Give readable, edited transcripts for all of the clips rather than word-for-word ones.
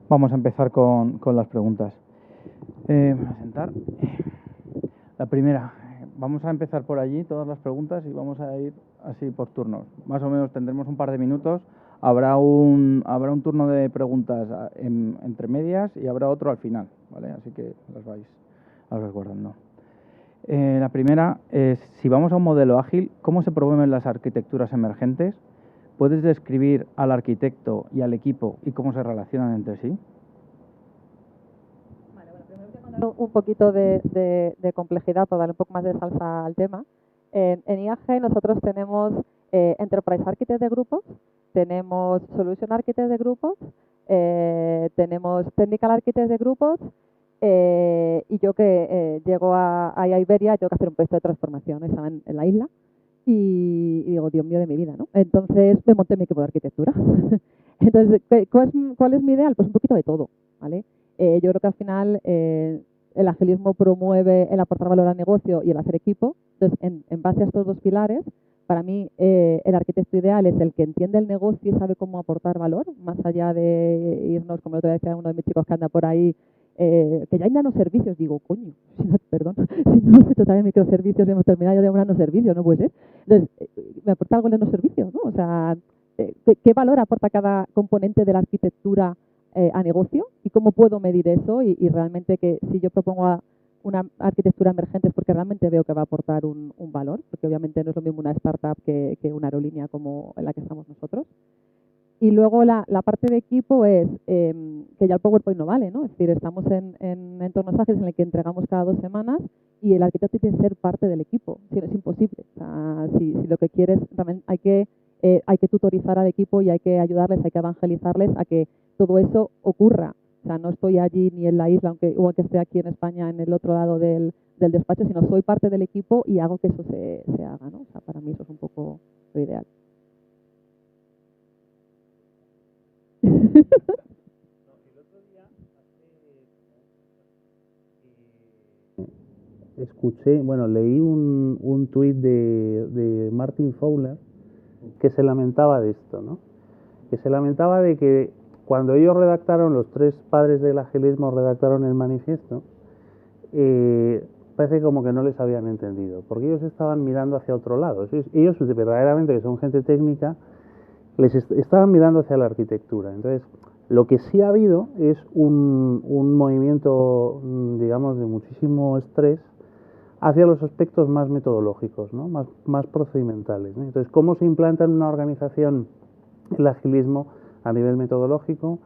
Vamos a empezar con las preguntas. Me voy a sentar. La primera, vamos a empezar por allí, todas las preguntas, y vamos a ir así por turnos. Más o menos tendremos un par de minutos. Habrá un turno de preguntas entre medias y habrá otro al final, ¿vale? Así que las vais guardando. La primera es, si vamos a un modelo ágil, ¿cómo se promueven las arquitecturas emergentes? ¿Puedes describir al arquitecto y al equipo y cómo se relacionan entre sí? Vale, bueno, primero voy a contar un poquito de complejidad para darle un poco más de salsa al tema. En IAG nosotros tenemos Enterprise Architect de grupos, tenemos Solution Architect de grupos, tenemos Technical Architect de grupos, y yo que llego a Iberia y tengo que hacer un proyecto de transformación, estaba en la isla, y digo, Dios mío de mi vida, ¿no? Entonces me monté mi equipo de arquitectura. Entonces, ¿cuál es mi ideal? Pues un poquito de todo, ¿vale? Yo creo que al final el agilismo promueve el aportar valor al negocio y el hacer equipo. Entonces, en base a estos dos pilares, para mí el arquitecto ideal es el que entiende el negocio y sabe cómo aportar valor, más allá de irnos, como lo te decía uno de mis chicos que anda por ahí, que ya hay nanoservicios. Digo, coño, perdón, si no hemos hecho también microservicios y hemos terminado ya de un nanoservicio, no puede ser. Entonces, me aporta algo el nanoservicio, ¿no? O sea, ¿qué valor aporta cada componente de la arquitectura a negocio y cómo puedo medir eso? Y realmente que si yo propongo una arquitectura emergente es porque realmente veo que va a aportar un valor, porque obviamente no es lo mismo una startup que una aerolínea como en la que estamos nosotros. Y luego la parte de equipo es que ya el PowerPoint no vale, ¿no? Es decir, estamos en entornos ágiles en el que entregamos cada 2 semanas y el arquitecto tiene que ser parte del equipo, si no es imposible. O sea, si lo que quieres, también hay que tutorizar al equipo y hay que ayudarles, hay que evangelizarles a que todo eso ocurra. O sea, no estoy allí ni en la isla, igual que esté aquí en España, en el otro lado del despacho, sino soy parte del equipo y hago que eso se haga, ¿no? O sea, para mí eso es un poco lo ideal. Escuché, bueno, leí un tuit de Martin Fowler que se lamentaba de esto, ¿no? Que se lamentaba de que cuando ellos redactaron, los 3 padres del agilismo redactaron el manifiesto, parece como que no les habían entendido, porque ellos estaban mirando hacia otro lado. Ellos verdaderamente, que son gente técnica, estaban mirando hacia la arquitectura. Entonces, lo que sí ha habido es un movimiento, digamos, de muchísimo estrés hacia los aspectos más metodológicos, ¿no? más procedimentales, ¿no? Entonces, ¿cómo se implanta en una organización el agilismo a nivel metodológico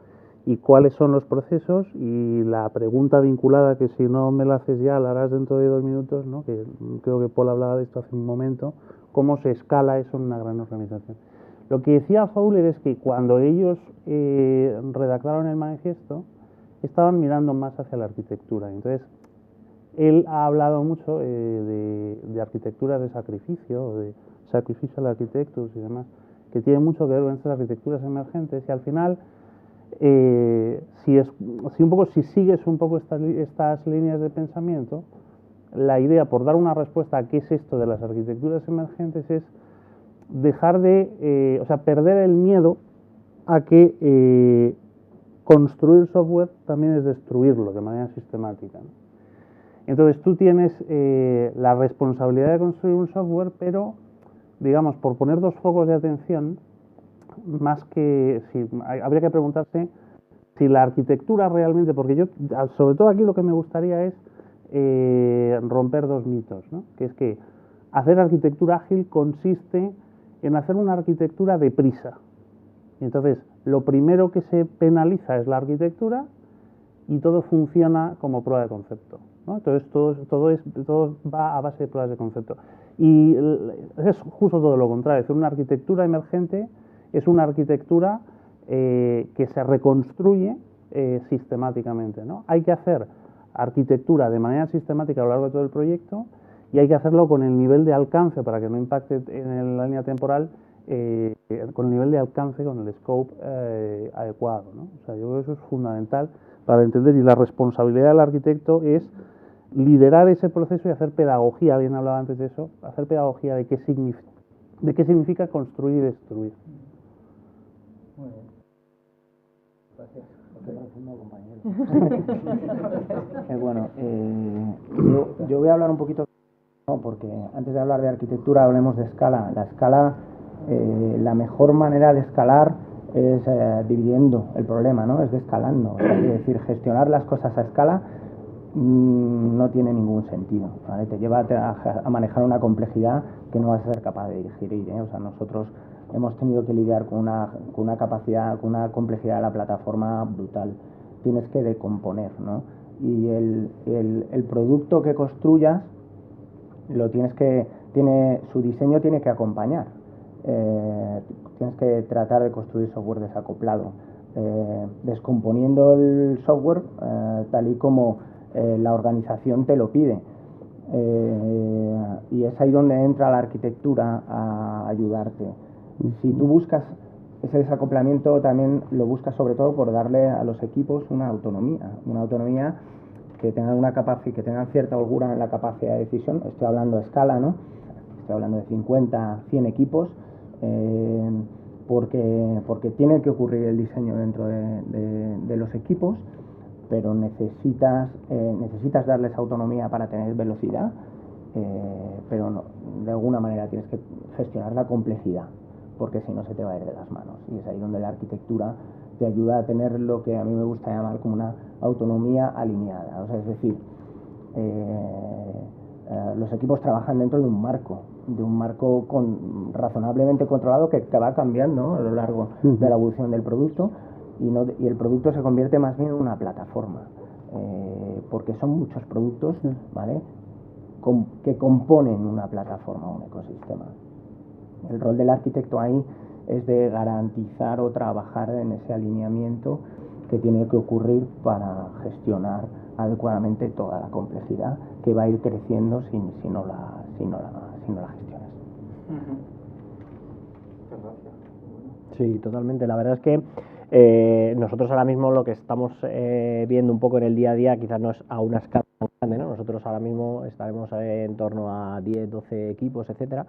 y cuáles son los procesos? Y la pregunta vinculada, que si no me la haces ya, la harás dentro de 2 minutos, ¿no? Que creo que Paul hablaba de esto hace un momento, ¿cómo se escala eso en una gran organización? Lo que decía Fowler es que cuando ellos redactaron el manifiesto, estaban mirando más hacia la arquitectura. Entonces, él ha hablado mucho de arquitecturas de sacrificio, de sacrificial architectures y demás, que tiene mucho que ver con estas arquitecturas emergentes. Y al final, si sigues un poco estas líneas de pensamiento, la idea, por dar una respuesta a qué es esto de las arquitecturas emergentes, es dejar perder el miedo a que construir software también es destruirlo de manera sistemática, ¿no? Entonces tú tienes la responsabilidad de construir un software, pero, digamos, por poner 2 focos de atención, más que habría que preguntarse si la arquitectura realmente, porque yo, sobre todo aquí lo que me gustaría es romper 2 mitos, ¿no? Que es que hacer arquitectura ágil consiste en hacer una arquitectura deprisa. Y entonces, lo primero que se penaliza es la arquitectura y todo funciona como prueba de concepto, ¿no? Entonces, todo va a base de pruebas de concepto. Y es justo todo lo contrario. Es decir, una arquitectura emergente es una arquitectura que se reconstruye sistemáticamente, ¿no? Hay que hacer arquitectura de manera sistemática a lo largo de todo el proyecto y hay que hacerlo con el nivel de alcance, para que no impacte en la línea temporal, con el nivel de alcance, con el scope adecuado, ¿no? O sea, yo creo que eso es fundamental para entender, y la responsabilidad del arquitecto es liderar ese proceso y hacer pedagogía. Alguien hablaba antes de eso, hacer pedagogía de qué significa construir y destruir. Muy bien. Bueno, yo voy a hablar un poquito, porque antes de hablar de arquitectura hablemos de escala. La escala, la mejor manera de escalar es dividiendo el problema, ¿no? Es descalando. Es decir, gestionar las cosas a escala no tiene ningún sentido, ¿vale? Te lleva a manejar una complejidad que no vas a ser capaz de digerir, ¿eh? O sea, nosotros hemos tenido que lidiar con una capacidad, con una complejidad de la plataforma brutal. Tienes que decomponer, ¿no? Y el producto que construyas su diseño tiene que acompañar. Tienes que tratar de construir software desacoplado, descomponiendo el software tal y como la organización te lo pide. Y es ahí donde entra la arquitectura a ayudarte. Si tú buscas ese desacoplamiento, también lo buscas sobre todo por darle a los equipos una autonomía que tengan que tengan cierta holgura en la capacidad de decisión. Estoy hablando de escala, ¿no? Estoy hablando de 50, 100 equipos, porque tiene que ocurrir el diseño dentro de los equipos, pero necesitas darles autonomía para tener velocidad, pero no, de alguna manera tienes que gestionar la complejidad, porque si no se te va a ir de las manos. Y es ahí donde la arquitectura te ayuda a tener lo que a mí me gusta llamar como una autonomía alineada. O sea, es decir, los equipos trabajan dentro de un marco razonablemente controlado que va cambiando, ¿no?, a lo largo de la evolución del producto, y el producto se convierte más bien en una plataforma, porque son muchos productos, ¿vale?, que componen una plataforma, un ecosistema. El rol del arquitecto ahí es de garantizar o trabajar en ese alineamiento que tiene que ocurrir para gestionar adecuadamente toda la complejidad que va a ir creciendo si no la gestionas. Sí, totalmente. La verdad es que nosotros ahora mismo lo que estamos viendo un poco en el día a día quizás no es a una escala tan grande, ¿no? Nosotros ahora mismo estaremos en torno a 10, 12 equipos, etcétera.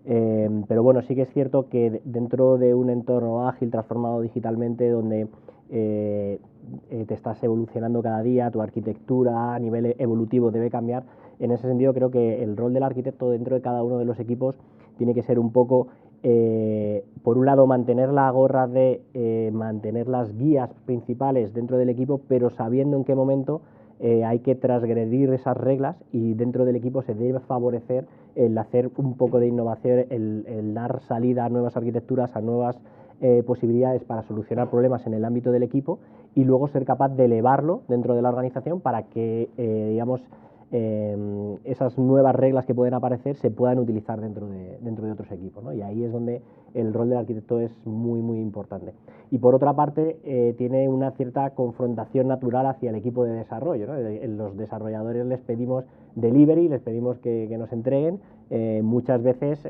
Pero bueno, sí que es cierto que dentro de un entorno ágil, transformado digitalmente, donde te estás evolucionando cada día, tu arquitectura a nivel evolutivo debe cambiar. En ese sentido, creo que el rol del arquitecto dentro de cada uno de los equipos tiene que ser un poco, por un lado, mantener la gorra de mantener las guías principales dentro del equipo, pero sabiendo en qué momento hay que transgredir esas reglas, y dentro del equipo se debe favorecer el hacer un poco de innovación, el dar salida a nuevas arquitecturas, a nuevas posibilidades para solucionar problemas en el ámbito del equipo, y luego ser capaz de elevarlo dentro de la organización para que, esas nuevas reglas que pueden aparecer se puedan utilizar dentro de otros equipos, ¿no? Y ahí es donde el rol del arquitecto es muy, muy importante. Y por otra parte, tiene una cierta confrontación natural hacia el equipo de desarrollo, ¿no? Los desarrolladores les pedimos delivery, les pedimos que nos entreguen, muchas veces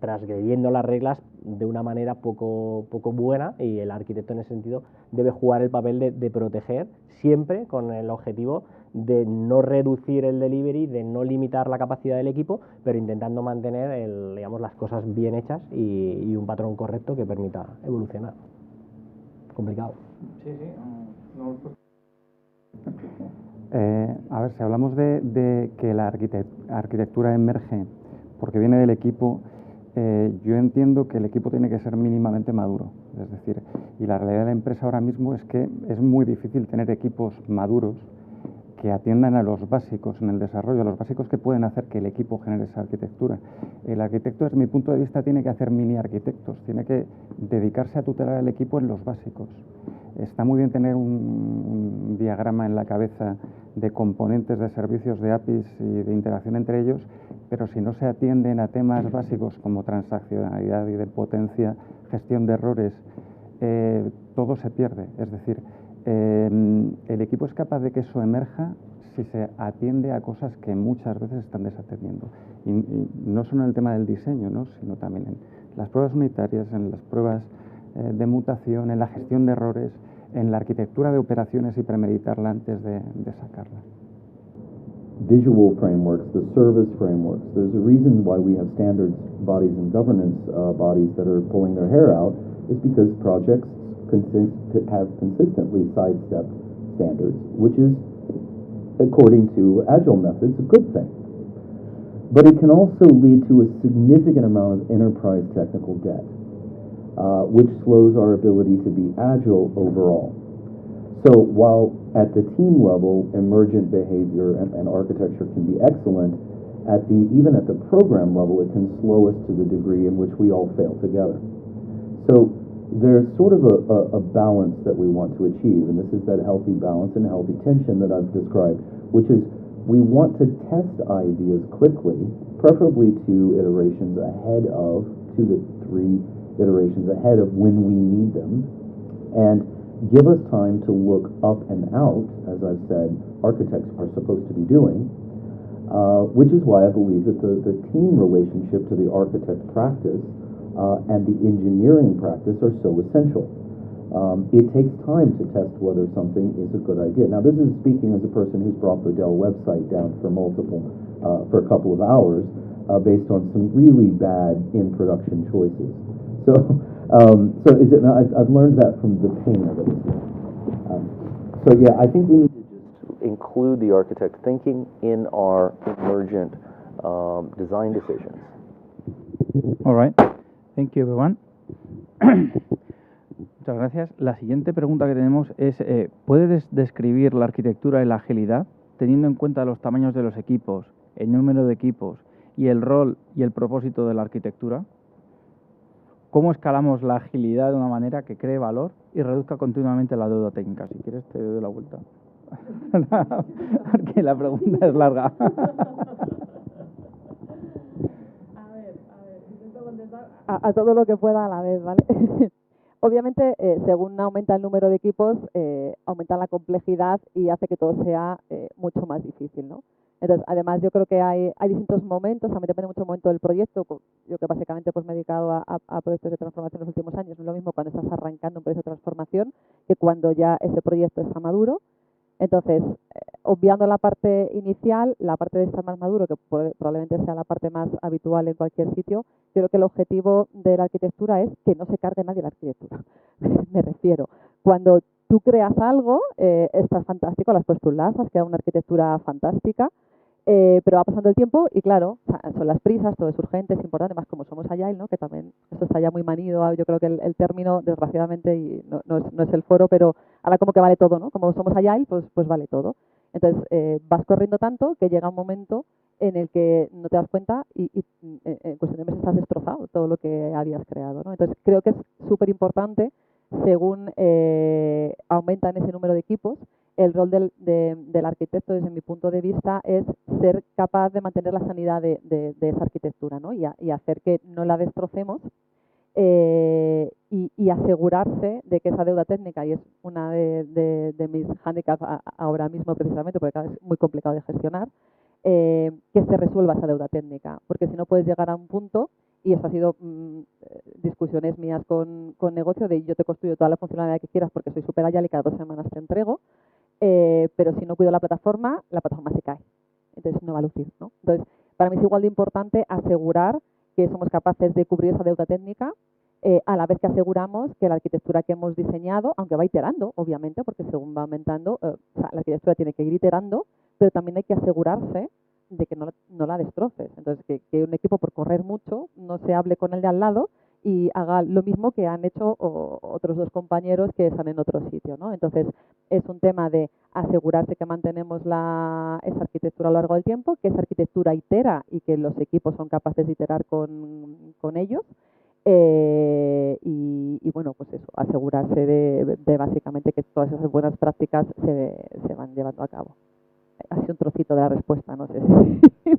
transgrediendo las reglas de una manera poco buena, y el arquitecto en ese sentido debe jugar el papel de proteger, siempre con el objetivo de no reducir el delivery, de no limitar la capacidad del equipo, pero intentando mantener las cosas bien hechas y un patrón correcto que permita evolucionar. Complicado. Sí. A ver, si hablamos de que la arquitectura emerge porque viene del equipo, yo entiendo que el equipo tiene que ser mínimamente maduro. Es decir, y la realidad de la empresa ahora mismo es que es muy difícil tener equipos maduros que atiendan a los básicos en el desarrollo, a los básicos que pueden hacer que el equipo genere esa arquitectura. El arquitecto, desde mi punto de vista, tiene que hacer mini arquitectos, tiene que dedicarse a tutelar al equipo en los básicos. Está muy bien tener un diagrama en la cabeza de componentes de servicios, de APIs y de interacción entre ellos, pero si no se atienden a temas básicos como transaccionalidad y de potencia, gestión de errores, todo se pierde. Es decir, el equipo es capaz de que eso emerja si se atiende a cosas que muchas veces están desatendiendo. Y no solo en el tema del diseño, ¿no?, sino también en las pruebas unitarias, en las pruebas de mutación, en la gestión de errores, en la arquitectura de operaciones y premeditarla antes de sacarla. Visual frameworks, the service frameworks. There's a reason why we have standards bodies and governance bodies that are pulling their hair out, is because projects have consistently sidestepped standards, which is, according to agile methods, a good thing. But it can also lead to a significant amount of enterprise technical debt, which slows our ability to be agile overall. So while at the team level, emergent behavior and architecture can be excellent, even at the program level, it can slow us to the degree in which we all fail together. So there's sort of a balance that we want to achieve, and this is that healthy balance and healthy tension that I've described, which is we want to test ideas quickly, preferably 2 to 3 iterations ahead of when we need them, and give us time to look up and out, as I've said, architects are supposed to be doing, which is why I believe that the team relationship to the architect practice and the engineering practice are so essential. It takes time to test whether something is a good idea. Now, this is speaking as a person who's brought the Dell website down for a couple of hours based on some really bad in-production choices. I've learned that from the pain of it as well. I think we need to just include the architect thinking in our emergent design decisions. All right. Thank you, everyone. Muchas gracias. La siguiente pregunta que tenemos es, ¿puedes describir la arquitectura y la agilidad teniendo en cuenta los tamaños de los equipos, el número de equipos y el rol y el propósito de la arquitectura? ¿Cómo escalamos la agilidad de una manera que cree valor y reduzca continuamente la deuda técnica? Si quieres te doy la vuelta, porque la pregunta es larga. Intento contestar a todo lo que pueda a la vez, ¿vale? Obviamente, según aumenta el número de equipos, aumenta la complejidad y hace que todo sea mucho más difícil, ¿no? Entonces, además, yo creo que hay distintos momentos, también depende mucho del momento del proyecto. Yo que básicamente me he dedicado a proyectos de transformación en los últimos años, no es lo mismo cuando estás arrancando un proyecto de transformación que cuando ya ese proyecto está maduro. Entonces, obviando la parte inicial, la parte de estar más maduro, que probablemente sea la parte más habitual en cualquier sitio, yo creo que el objetivo de la arquitectura es que no se cargue nadie la arquitectura. Me refiero, cuando tú creas algo, está fantástico, le has puesto un lazo, has creado una arquitectura fantástica, pero va pasando el tiempo y claro, son las prisas, todo es urgente, es importante, más como somos Agile, ¿no? Que también esto está ya muy manido, yo creo que el término, desgraciadamente, y no es el foro, pero ahora como que vale todo, ¿no? Como somos Agile, pues vale todo. Entonces, vas corriendo tanto que llega un momento en el que no te das cuenta y en cuestión de meses has destrozado todo lo que habías creado, ¿no? Entonces, creo que es súper importante, según aumentan ese número de equipos, el rol del arquitecto, desde mi punto de vista, es ser capaz de mantener la sanidad de esa arquitectura, ¿no? Y hacer que no la destrocemos y asegurarse de que esa deuda técnica, y es una de mis handicaps ahora mismo precisamente, porque es muy complicado de gestionar, que se resuelva esa deuda técnica, porque si no puedes llegar a un punto, y eso ha sido discusiones mías con negocio, de yo te construyo toda la funcionalidad que quieras porque soy súper agile y cada 2 semanas te entrego, pero si no cuido la plataforma se cae, entonces no va a lucir, ¿no? Entonces, para mí es igual de importante asegurar que somos capaces de cubrir esa deuda técnica, a la vez que aseguramos que la arquitectura que hemos diseñado, aunque va iterando, obviamente, porque según va aumentando, la arquitectura tiene que ir iterando, pero también hay que asegurarse de que no la destroces. Entonces, que un equipo, por correr mucho, no se hable con el de al lado y haga lo mismo que han hecho otros 2 compañeros que están en otro sitio, ¿no? Entonces, es un tema de asegurarse que mantenemos esa arquitectura a lo largo del tiempo, que esa arquitectura itera y que los equipos son capaces de iterar con ellos. Y bueno, pues eso, asegurarse de básicamente que todas esas buenas prácticas se van llevando a cabo. Ha sido un trocito de la respuesta, no sé si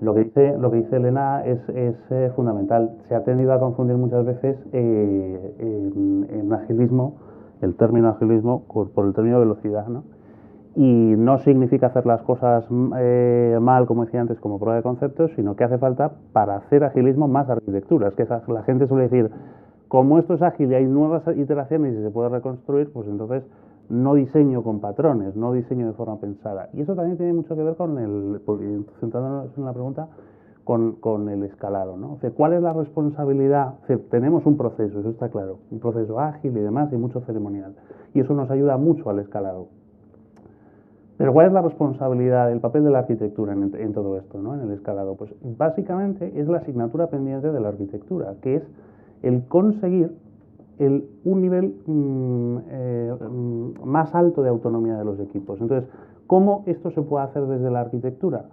Lo que dice Elena es fundamental. Se ha tendido a confundir muchas veces en agilismo, el término agilismo por el término velocidad, ¿no? Y no significa hacer las cosas mal, como decía antes, como prueba de conceptos, sino que hace falta, para hacer agilismo, más arquitectura. Es que la gente suele decir, como esto es ágil y hay nuevas iteraciones y se puede reconstruir, pues entonces no diseño con patrones, no diseño de forma pensada. Y eso también tiene mucho que ver con centrándonos en la pregunta, con el escalado, ¿no? O sea, ¿cuál es la responsabilidad? O sea, tenemos un proceso, eso está claro, un proceso ágil y demás, y mucho ceremonial, y eso nos ayuda mucho al escalado. Pero ¿cuál es la responsabilidad, el papel de la arquitectura en todo esto, ¿no? En el escalado? Pues básicamente es la asignatura pendiente de la arquitectura, que es el conseguir un nivel más alto de autonomía de los equipos. Entonces, ¿cómo esto se puede hacer desde la arquitectura?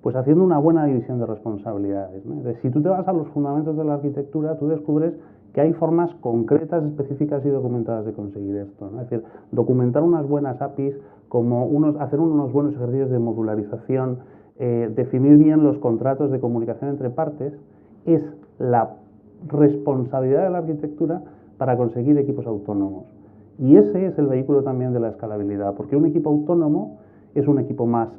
Pues haciendo una buena división de responsabilidades, ¿no? Si tú te vas a los fundamentos de la arquitectura, tú descubres que hay formas concretas, específicas y documentadas de conseguir esto, ¿no? Es decir, documentar unas buenas APIs, como hacer unos buenos ejercicios de modularización, definir bien los contratos de comunicación entre partes, es la responsabilidad de la arquitectura para conseguir equipos autónomos. Y ese es el vehículo también de la escalabilidad, porque un equipo autónomo es un equipo más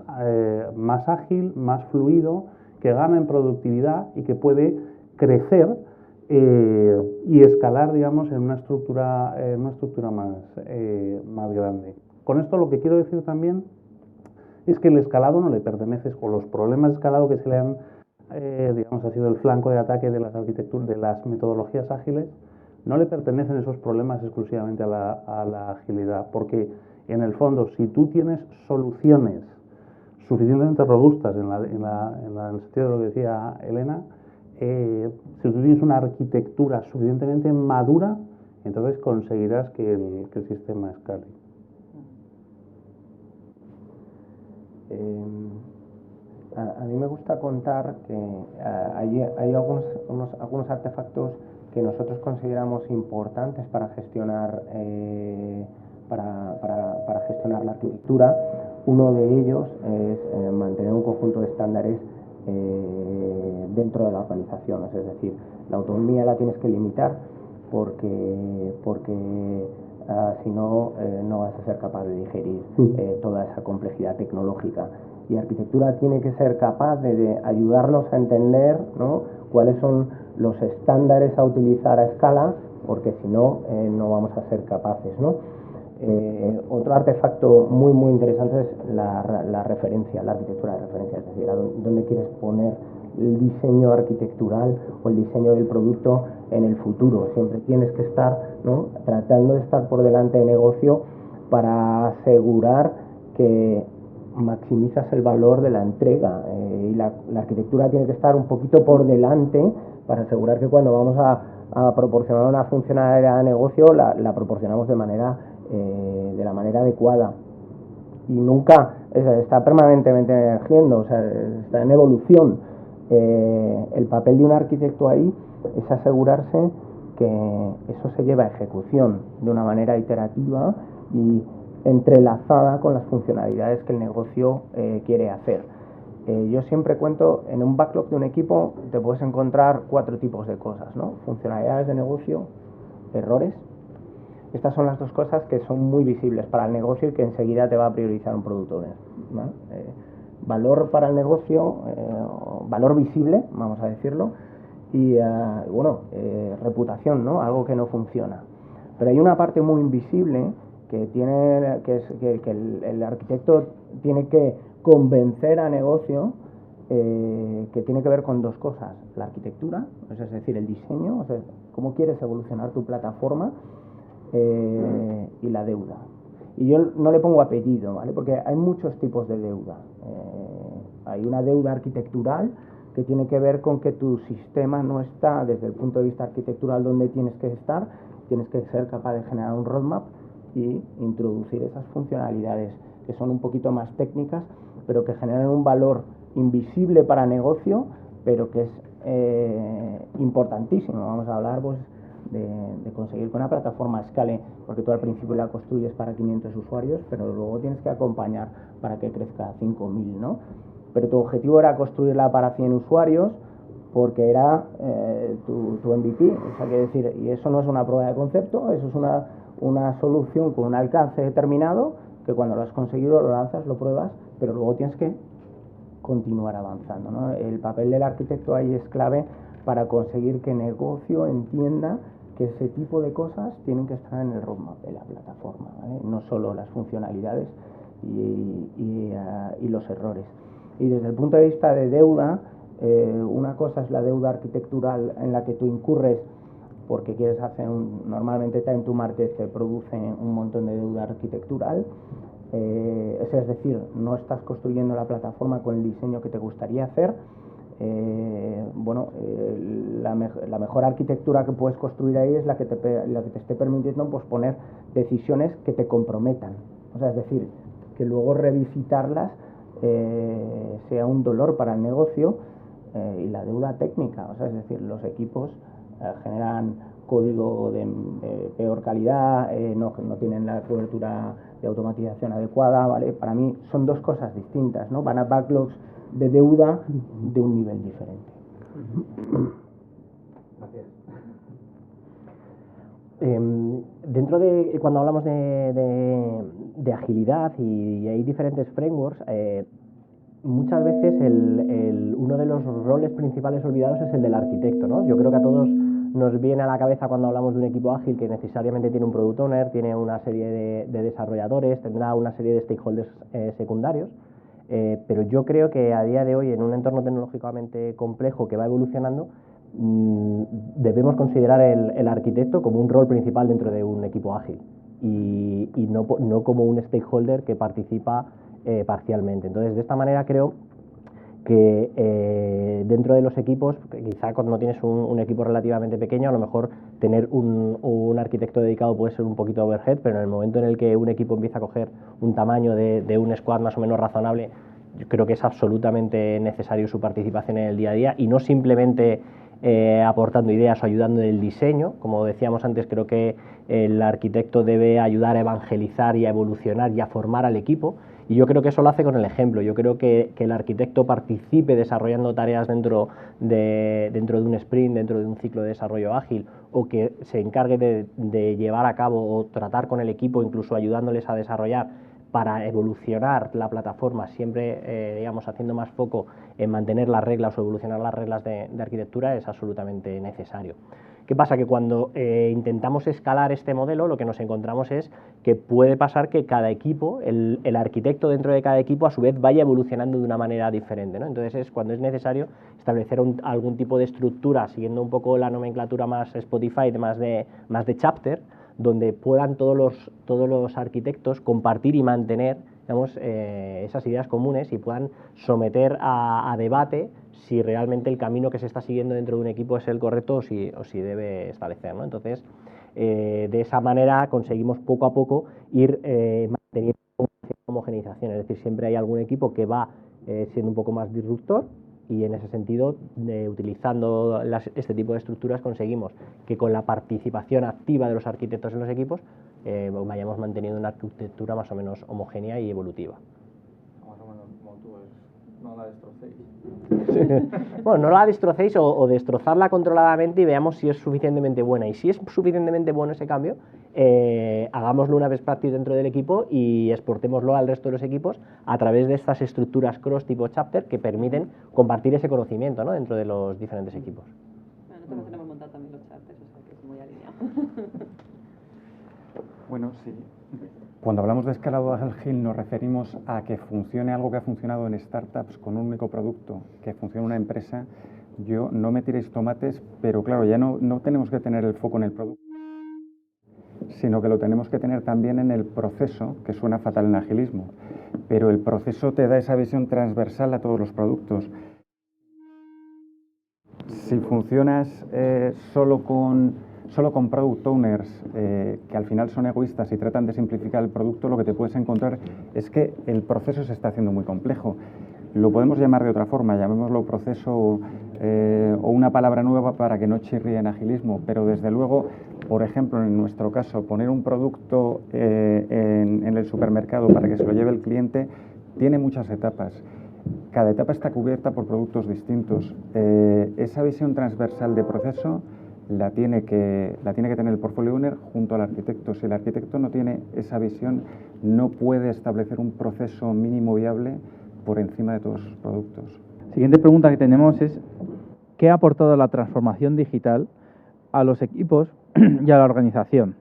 ágil, más fluido, que gana en productividad y que puede crecer y escalar, digamos, en una estructura más grande. Con esto lo que quiero decir también es que el escalado no le pertenece, o los problemas de escalado que se le han, digamos, ha sido el flanco de ataque de las arquitecturas, de las metodologías ágiles, no le pertenecen esos problemas exclusivamente a la agilidad, porque en el fondo, si tú tienes soluciones suficientemente robustas en el sentido de lo que decía Elena, si tú tienes una arquitectura suficientemente madura, entonces conseguirás que el sistema escale. A mí me gusta contar que hay algunos artefactos que nosotros consideramos importantes para gestionar para gestionar la arquitectura. Uno de ellos es mantener un conjunto de estándares dentro de la organización, es decir, la autonomía la tienes que limitar porque si no, no vas a ser capaz de digerir toda esa complejidad tecnológica. Y arquitectura tiene que ser capaz de ayudarnos a entender, ¿no?, cuáles son los estándares a utilizar a escala, porque si no, no vamos a ser capaces, ¿no? Otro artefacto muy interesante es la referencia, la arquitectura de referencia, es decir, a dónde quieres poner el diseño arquitectural o el diseño del producto en el futuro. Siempre tienes que estar, ¿no?, tratando de estar por delante de negocio para asegurar que maximizas el valor de la entrega, y la arquitectura tiene que estar un poquito por delante para asegurar que cuando vamos a proporcionar una funcionalidad de negocio la proporcionamos de la manera adecuada, y nunca está permanentemente emergiendo, o sea, está en evolución. El papel de un arquitecto ahí es asegurarse que eso se lleva a ejecución de una manera iterativa y entrelazada con las funcionalidades que el negocio quiere hacer. Yo siempre cuento, en un backlog de un equipo te puedes encontrar 4 tipos de cosas, ¿no? Funcionalidades de negocio, errores. Estas son las dos cosas que son muy visibles para el negocio y que enseguida te va a priorizar un producto, ¿no? Valor para el negocio, valor visible, vamos a decirlo, y reputación, ¿no?, algo que no funciona. Pero hay una parte muy invisible que el arquitecto tiene que convencer a negocio, que tiene que ver con 2 cosas: la arquitectura, es decir, el diseño, o sea, cómo quieres evolucionar tu plataforma, y la deuda. Y yo no le pongo apellido, ¿vale?, porque hay muchos tipos de deuda. Hay una deuda arquitectural que tiene que ver con que tu sistema no está desde el punto de vista arquitectural donde tienes que estar. Tienes que ser capaz de generar un roadmap y introducir esas funcionalidades que son un poquito más técnicas, pero que generan un valor invisible para negocio, pero que es importantísimo. Vamos a hablar, pues, de conseguir que una plataforma escale, porque tú al principio la construyes para 500 usuarios, pero luego tienes que acompañar para que crezca a 5.000, ¿no? Pero tu objetivo era construirla para 100 usuarios porque era tu MVP, o sea, que decir, y eso no es una prueba de concepto, eso es una solución con un alcance determinado, que cuando lo has conseguido lo lanzas, lo pruebas, pero luego tienes que continuar avanzando, ¿no? El papel del arquitecto ahí es clave para conseguir que el negocio entienda que ese tipo de cosas tienen que estar en el roadmap de la plataforma, ¿vale? No solo las funcionalidades y los errores. Y desde el punto de vista de deuda, Una cosa es la deuda arquitectural en la que tú incurres porque quieres hacer normalmente time to market te produce un montón de deuda arquitectural, es decir, no estás construyendo la plataforma con el diseño que te gustaría hacer. La mejor arquitectura que puedes construir ahí es la que te esté permitiendo pues, poner decisiones que te comprometan, o sea, es decir, que luego revisitarlas sea un dolor para el negocio. Y la deuda técnica, o sea, es decir, los equipos generan código de peor calidad, no tienen la cobertura de automatización adecuada, ¿vale? Para mí son dos cosas distintas, ¿no? Van a backlogs de deuda de un nivel diferente. Dentro de, cuando hablamos de agilidad y hay diferentes frameworks, muchas veces uno de los roles principales olvidados es el del arquitecto, ¿no? Yo creo que a todos nos viene a la cabeza cuando hablamos de un equipo ágil que necesariamente tiene un product owner, tiene una serie de desarrolladores, tendrá una serie de stakeholders secundarios, pero yo creo que a día de hoy, en un entorno tecnológicamente complejo que va evolucionando, debemos considerar el arquitecto como un rol principal dentro de un equipo ágil y no como un stakeholder que participa parcialmente. Entonces, de esta manera creo que dentro de los equipos, quizá cuando tienes un equipo relativamente pequeño, a lo mejor tener un arquitecto dedicado puede ser un poquito overhead, pero en el momento en el que un equipo empieza a coger un tamaño de un squad más o menos razonable, yo creo que es absolutamente necesario su participación en el día a día y no simplemente aportando ideas o ayudando en el diseño. Como decíamos antes, creo que el arquitecto debe ayudar a evangelizar y a evolucionar y a formar al equipo. Y yo creo que eso lo hace con el ejemplo. Yo creo que el arquitecto participe desarrollando tareas dentro de un sprint, dentro de un ciclo de desarrollo ágil, o que se encargue de llevar a cabo o tratar con el equipo, incluso ayudándoles a desarrollar para evolucionar la plataforma, siempre digamos, haciendo más foco en mantener las reglas o evolucionar las reglas de arquitectura, es absolutamente necesario. ¿Qué pasa? Que cuando intentamos escalar este modelo, lo que nos encontramos es que puede pasar que cada equipo, el arquitecto dentro de cada equipo, a su vez vaya evolucionando de una manera diferente, ¿no? Entonces es cuando es necesario establecer algún tipo de estructura, siguiendo un poco la nomenclatura más Spotify, más de chapter, donde puedan todos los arquitectos compartir y mantener, digamos, esas ideas comunes y puedan someter a debate si realmente el camino que se está siguiendo dentro de un equipo es el correcto o si debe establecer, ¿no? Entonces, de esa manera conseguimos poco a poco ir manteniendo una homogeneización, es decir, siempre hay algún equipo que va siendo un poco más disruptor y en ese sentido, utilizando este tipo de estructuras, conseguimos que con la participación activa de los arquitectos en los equipos vayamos manteniendo una arquitectura más o menos homogénea y evolutiva. Más o menos como tú, no la destrocéis. Bueno, no la destrocéis o destrozarla controladamente y veamos si es suficientemente buena. Y si es suficientemente bueno ese cambio, hagámoslo una best practice dentro del equipo y exportémoslo al resto de los equipos a través de estas estructuras cross tipo chapter que permiten compartir ese conocimiento, ¿no? Dentro de los diferentes equipos. Bueno, nosotros tenemos montado también los chapters, o sea que es muy alineado. Bueno, sí. Cuando hablamos de escalado ágil nos referimos a que funcione algo que ha funcionado en startups con un único producto, que funcione una empresa. Yo no me tiréis tomates, pero claro, ya no tenemos que tener el foco en el producto, sino que lo tenemos que tener también en el proceso, que suena fatal en agilismo, pero el proceso te da esa visión transversal a todos los productos. Si funcionas solo con product owners que al final son egoístas y tratan de simplificar el producto, lo que te puedes encontrar es que el proceso se está haciendo muy complejo. Lo podemos llamar de otra forma, llamémoslo proceso o una palabra nueva para que no chirríe en agilismo, pero desde luego, por ejemplo, en nuestro caso, poner un producto en el supermercado para que se lo lleve el cliente tiene muchas etapas. Cada etapa está cubierta por productos distintos. Esa visión transversal de proceso la tiene que tener el portfolio owner junto al arquitecto. Si el arquitecto no tiene esa visión, no puede establecer un proceso mínimo viable por encima de todos sus productos. Siguiente pregunta que tenemos es: ¿qué ha aportado la transformación digital a los equipos y a la organización?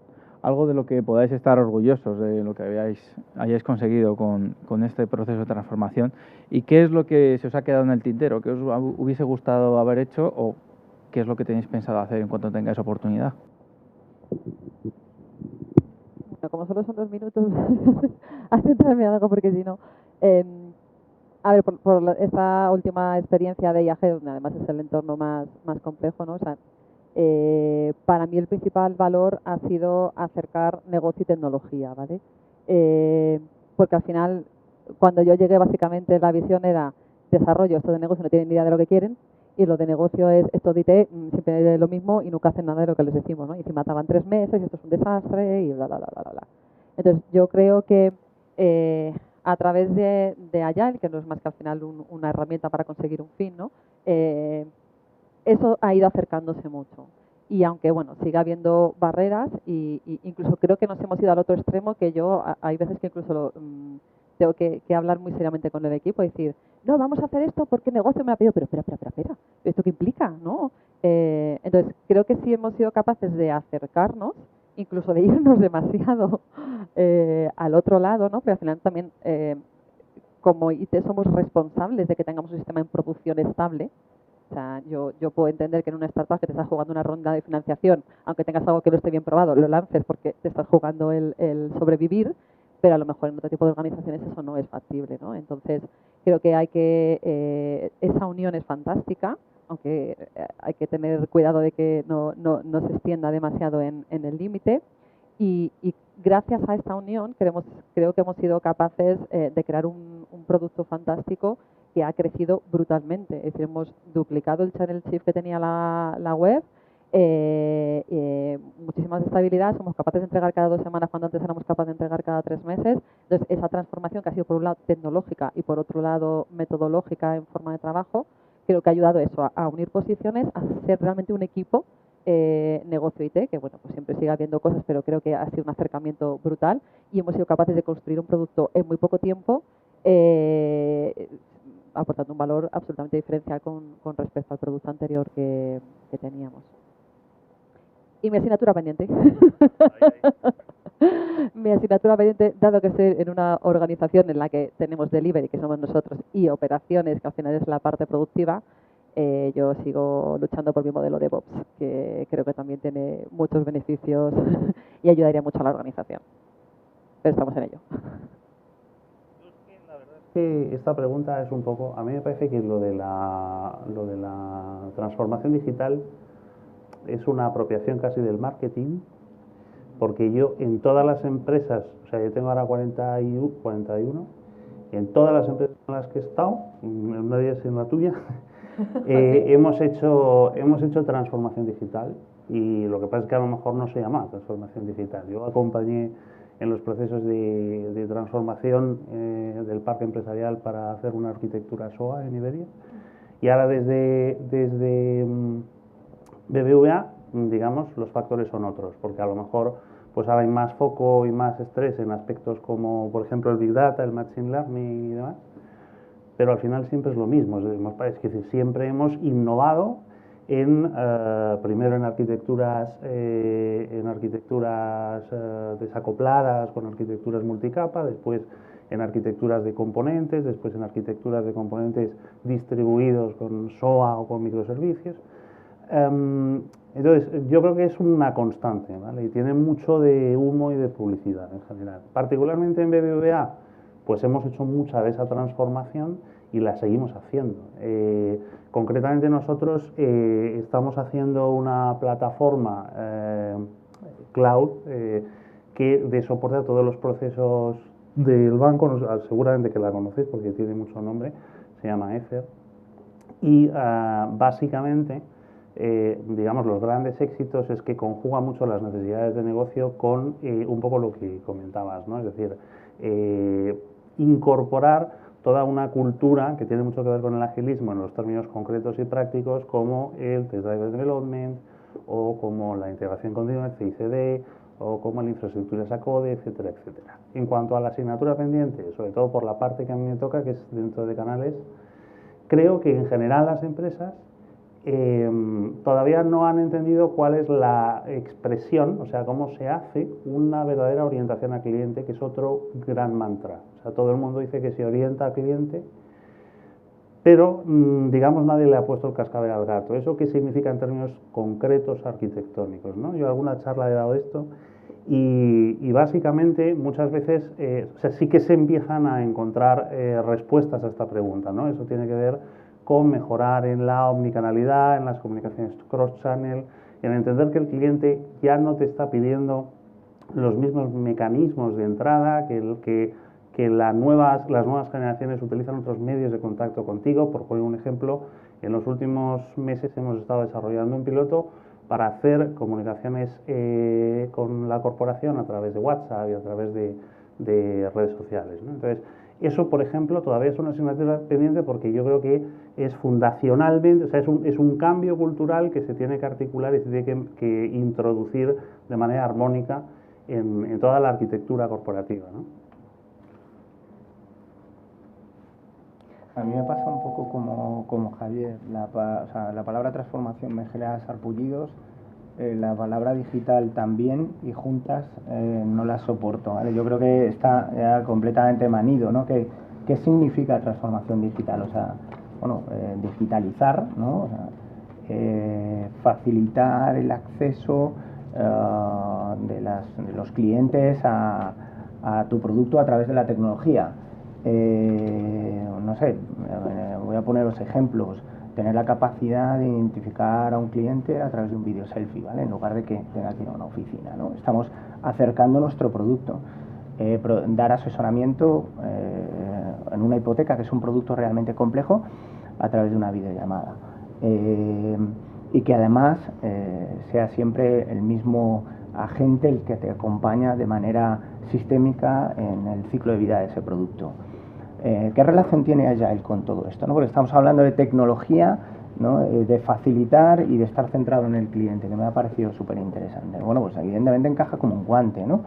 algo de lo que podáis estar orgullosos de lo que hayáis conseguido con este proceso de transformación, y qué es lo que se os ha quedado en el tintero, qué os hubiese gustado haber hecho o qué es lo que tenéis pensado hacer en cuanto tengáis oportunidad. Bueno, como solo son 2 minutos, a centrarme algo porque si no... a ver, por esta última experiencia de IAG, donde además es el entorno más complejo, ¿no? O sea, para mí el principal valor ha sido acercar negocio y tecnología, ¿vale? Porque al final, cuando yo llegué, básicamente la visión era desarrollo, esto de negocio no tienen ni idea de lo que quieren, y lo de negocio es esto de IT, siempre es lo mismo y nunca hacen nada de lo que les decimos, ¿no? Y encima tardan 3 meses y esto es un desastre y bla, bla, bla, bla, bla. Entonces, yo creo que a través de Agile, que no es más que al final una herramienta para conseguir un fin, ¿no? Eso ha ido acercándose mucho. Y aunque, bueno, siga habiendo barreras, y incluso creo que nos hemos ido al otro extremo, que yo hay veces que incluso tengo que hablar muy seriamente con el equipo y decir, no, vamos a hacer esto porque el negocio me ha pedido, pero espera, ¿esto qué implica? ¿No? Entonces, creo que sí hemos sido capaces de acercarnos, incluso de irnos demasiado al otro lado, ¿no? Pero al final también, como IT, somos responsables de que tengamos un sistema en producción estable. O sea, yo puedo entender que en una startup que te estás jugando una ronda de financiación, aunque tengas algo que no esté bien probado, lo lances porque te estás jugando el sobrevivir, pero a lo mejor en otro tipo de organizaciones eso no es factible, ¿no? Entonces, creo que esa unión es fantástica, aunque hay que tener cuidado de que no se extienda demasiado en el límite. Y gracias a esta unión creo que hemos sido capaces de crear un producto fantástico que ha crecido brutalmente. Es decir, hemos duplicado el channel shift que tenía la web, muchísima estabilidad, somos capaces de entregar cada 2 semanas cuando antes éramos capaces de entregar cada 3 meses. Entonces, esa transformación que ha sido por un lado tecnológica y por otro lado metodológica en forma de trabajo, creo que ha ayudado eso, a unir posiciones, a ser realmente un equipo negocio IT, que bueno, pues siempre sigue habiendo cosas, pero creo que ha sido un acercamiento brutal y hemos sido capaces de construir un producto en muy poco tiempo, aportando un valor absolutamente diferencial con respecto al producto anterior que teníamos. Y mi asignatura pendiente. Mi asignatura pendiente, dado que estoy en una organización en la que tenemos delivery, que somos nosotros, y operaciones, que al final es la parte productiva, yo sigo luchando por mi modelo de DevOps, que creo que también tiene muchos beneficios y ayudaría mucho a la organización. Pero estamos en ello. Que esta pregunta es un poco, a mí me parece que lo de la transformación digital es una apropiación casi del marketing, porque yo en todas las empresas, o sea, yo tengo ahora 41, y en todas las empresas en las que he estado, en una de ellas en la tuya, hemos hecho transformación digital, y lo que pasa es que a lo mejor no se llama transformación digital. Yo acompañé en los procesos de transformación del parque empresarial para hacer una arquitectura SOA en Iberia, y ahora desde BBVA, digamos, los factores son otros, porque a lo mejor pues ahora hay más foco y más estrés en aspectos como, por ejemplo, el Big Data, el Machine Learning y demás, pero al final siempre es lo mismo. Es que siempre hemos innovado primero en arquitecturas desacopladas, con arquitecturas multicapa, después en arquitecturas de componentes, después en arquitecturas de componentes distribuidos con SOA o con microservicios. Entonces, yo creo que es una constante, ¿vale? Y tiene mucho de humo y de publicidad en general. Particularmente en BBVA, pues hemos hecho mucha de esa transformación y la seguimos haciendo. Concretamente nosotros estamos haciendo una plataforma cloud que de soporte a todos los procesos del banco, seguramente que la conocéis porque tiene mucho nombre, se llama Ether. Y básicamente, digamos, los grandes éxitos es que conjuga mucho las necesidades de negocio con un poco lo que comentabas, ¿no? Es decir, incorporar toda una cultura que tiene mucho que ver con el agilismo en los términos concretos y prácticos, como el Test Driven Development, o como la integración continua, el CI/CD, o como la infraestructura as a code, etcétera, etcétera. En cuanto a la asignatura pendiente, sobre todo por la parte que a mí me toca, que es dentro de canales, creo que en general las empresas todavía no han entendido cuál es la expresión, o sea, cómo se hace una verdadera orientación al cliente, que es otro gran mantra. O sea, todo el mundo dice que se orienta al cliente, pero, digamos, nadie le ha puesto el cascabel al gato. ¿Eso qué significa en términos concretos arquitectónicos, ¿no? Yo alguna charla he dado esto y básicamente muchas veces o sea, sí que se empiezan a encontrar respuestas a esta pregunta, ¿no? Eso tiene que ver con mejorar en la omnicanalidad, en las comunicaciones cross-channel, en entender que el cliente ya no te está pidiendo los mismos mecanismos de entrada, que las nuevas generaciones utilizan otros medios de contacto contigo. Por poner un ejemplo, en los últimos meses hemos estado desarrollando un piloto para hacer comunicaciones con la corporación a través de WhatsApp y a través de redes sociales, ¿no? Entonces, eso, por ejemplo, todavía es una asignatura pendiente porque yo creo que es fundacionalmente, o sea, es un cambio cultural que se tiene que articular y se tiene que introducir de manera armónica en toda la arquitectura corporativa, ¿no? A mí me pasa un poco como Javier. O sea, la palabra transformación me genera sarpullidos, la palabra digital también, y juntas no las soporto, ¿vale? Yo creo que está ya completamente manido, ¿no? ¿Qué significa transformación digital? O sea, bueno, digitalizar, ¿no? O sea, facilitar el acceso de los clientes a tu producto a través de la tecnología. No sé, voy a poner los ejemplos. Tener la capacidad de identificar a un cliente a través de un vídeo selfie, ¿vale? En lugar de que tenga que ir a una oficina, ¿no? Estamos acercando nuestro producto. Dar asesoramiento en una hipoteca, que es un producto realmente complejo, a través de una videollamada. Y que además sea siempre el mismo agente el que te acompaña de manera sistémica en el ciclo de vida de ese producto. ¿Qué relación tiene Agile con todo esto, ¿no? Porque estamos hablando de tecnología, ¿no? De facilitar y de estar centrado en el cliente, que me ha parecido súper interesante. Bueno, pues evidentemente encaja como un guante, ¿no?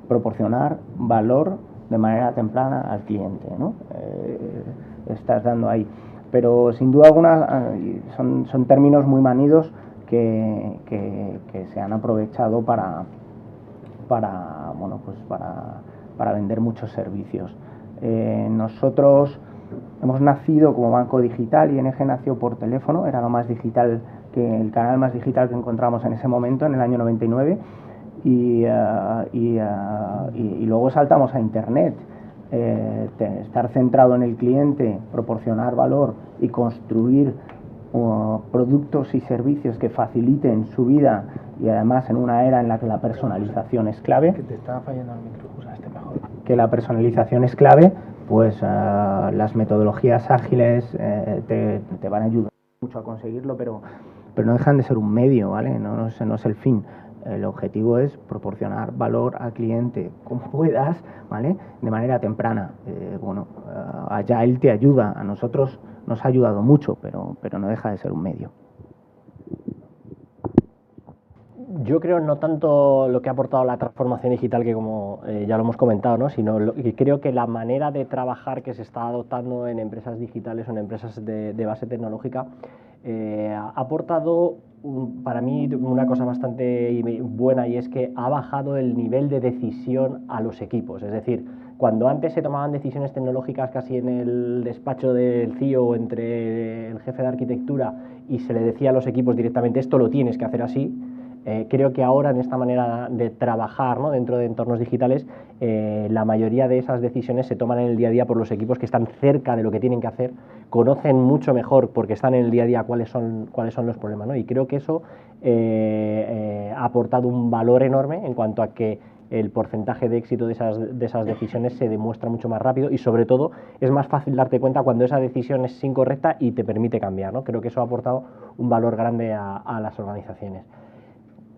Proporcionar valor de manera temprana al cliente, ¿no? Estás dando ahí. Pero sin duda alguna son términos muy manidos que se han aprovechado para vender muchos servicios. Nosotros hemos nacido como banco digital, y ING nació por teléfono, era lo más digital, el canal más digital que encontramos en ese momento, en el año 99, y luego saltamos a Internet. Estar centrado en el cliente, proporcionar valor y construir productos y servicios que faciliten su vida, y además en una era en la que la personalización es clave. Que te estaba fallando el micro, usaste mejor. Que la personalización es clave, pues las metodologías ágiles te van a ayudar mucho a conseguirlo, pero no dejan de ser un medio, ¿vale? No es el fin. El objetivo es proporcionar valor al cliente como puedas, ¿vale? De manera temprana. Agile te ayuda, a nosotros nos ha ayudado mucho, pero no deja de ser un medio. Yo creo no tanto lo que ha aportado la transformación digital, que como ya lo hemos comentado, ¿no? Sino que creo que la manera de trabajar que se está adoptando en empresas digitales o en empresas de base tecnológica ha aportado para mí una cosa bastante buena, y es que ha bajado el nivel de decisión a los equipos. Es decir, cuando antes se tomaban decisiones tecnológicas casi en el despacho del CIO o entre el jefe de arquitectura, y se le decía a los equipos directamente: esto lo tienes que hacer así. Creo que ahora, en esta manera de trabajar, ¿no? Dentro de entornos digitales, la mayoría de esas decisiones se toman en el día a día por los equipos que están cerca de lo que tienen que hacer, conocen mucho mejor, porque están en el día a día, cuáles son los problemas, ¿no? Y creo que eso ha aportado un valor enorme en cuanto a que el porcentaje de éxito de esas decisiones se demuestra mucho más rápido, y sobre todo es más fácil darte cuenta cuando esa decisión es incorrecta y te permite cambiar, ¿no? Creo que eso ha aportado un valor grande a las organizaciones.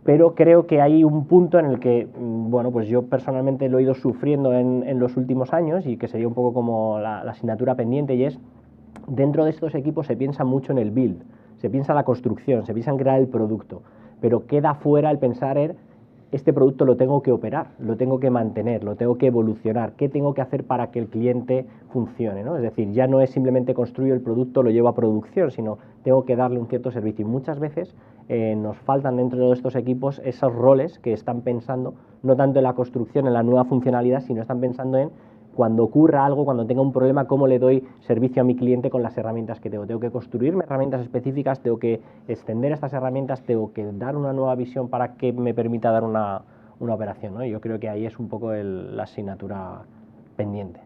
Pero creo que hay un punto en el que, bueno, pues yo personalmente lo he ido sufriendo en los últimos años, y que sería un poco como la asignatura pendiente, y es: dentro de estos equipos se piensa mucho en el build, se piensa en la construcción, se piensa en crear el producto, pero queda fuera el pensar en este producto lo tengo que operar, lo tengo que mantener, lo tengo que evolucionar, qué tengo que hacer para que el cliente funcione, ¿no? Es decir, ya no es simplemente construyo el producto, lo llevo a producción, sino tengo que darle un cierto servicio. Y muchas veces nos faltan dentro de estos equipos esos roles que están pensando, no tanto en la construcción, en la nueva funcionalidad, sino están pensando en cuando ocurra algo, cuando tenga un problema, cómo le doy servicio a mi cliente con las herramientas que tengo. Tengo que construirme herramientas específicas, tengo que extender estas herramientas, tengo que dar una nueva visión para que me permita dar una operación, ¿no? Y yo creo que ahí es un poco la asignatura pendiente.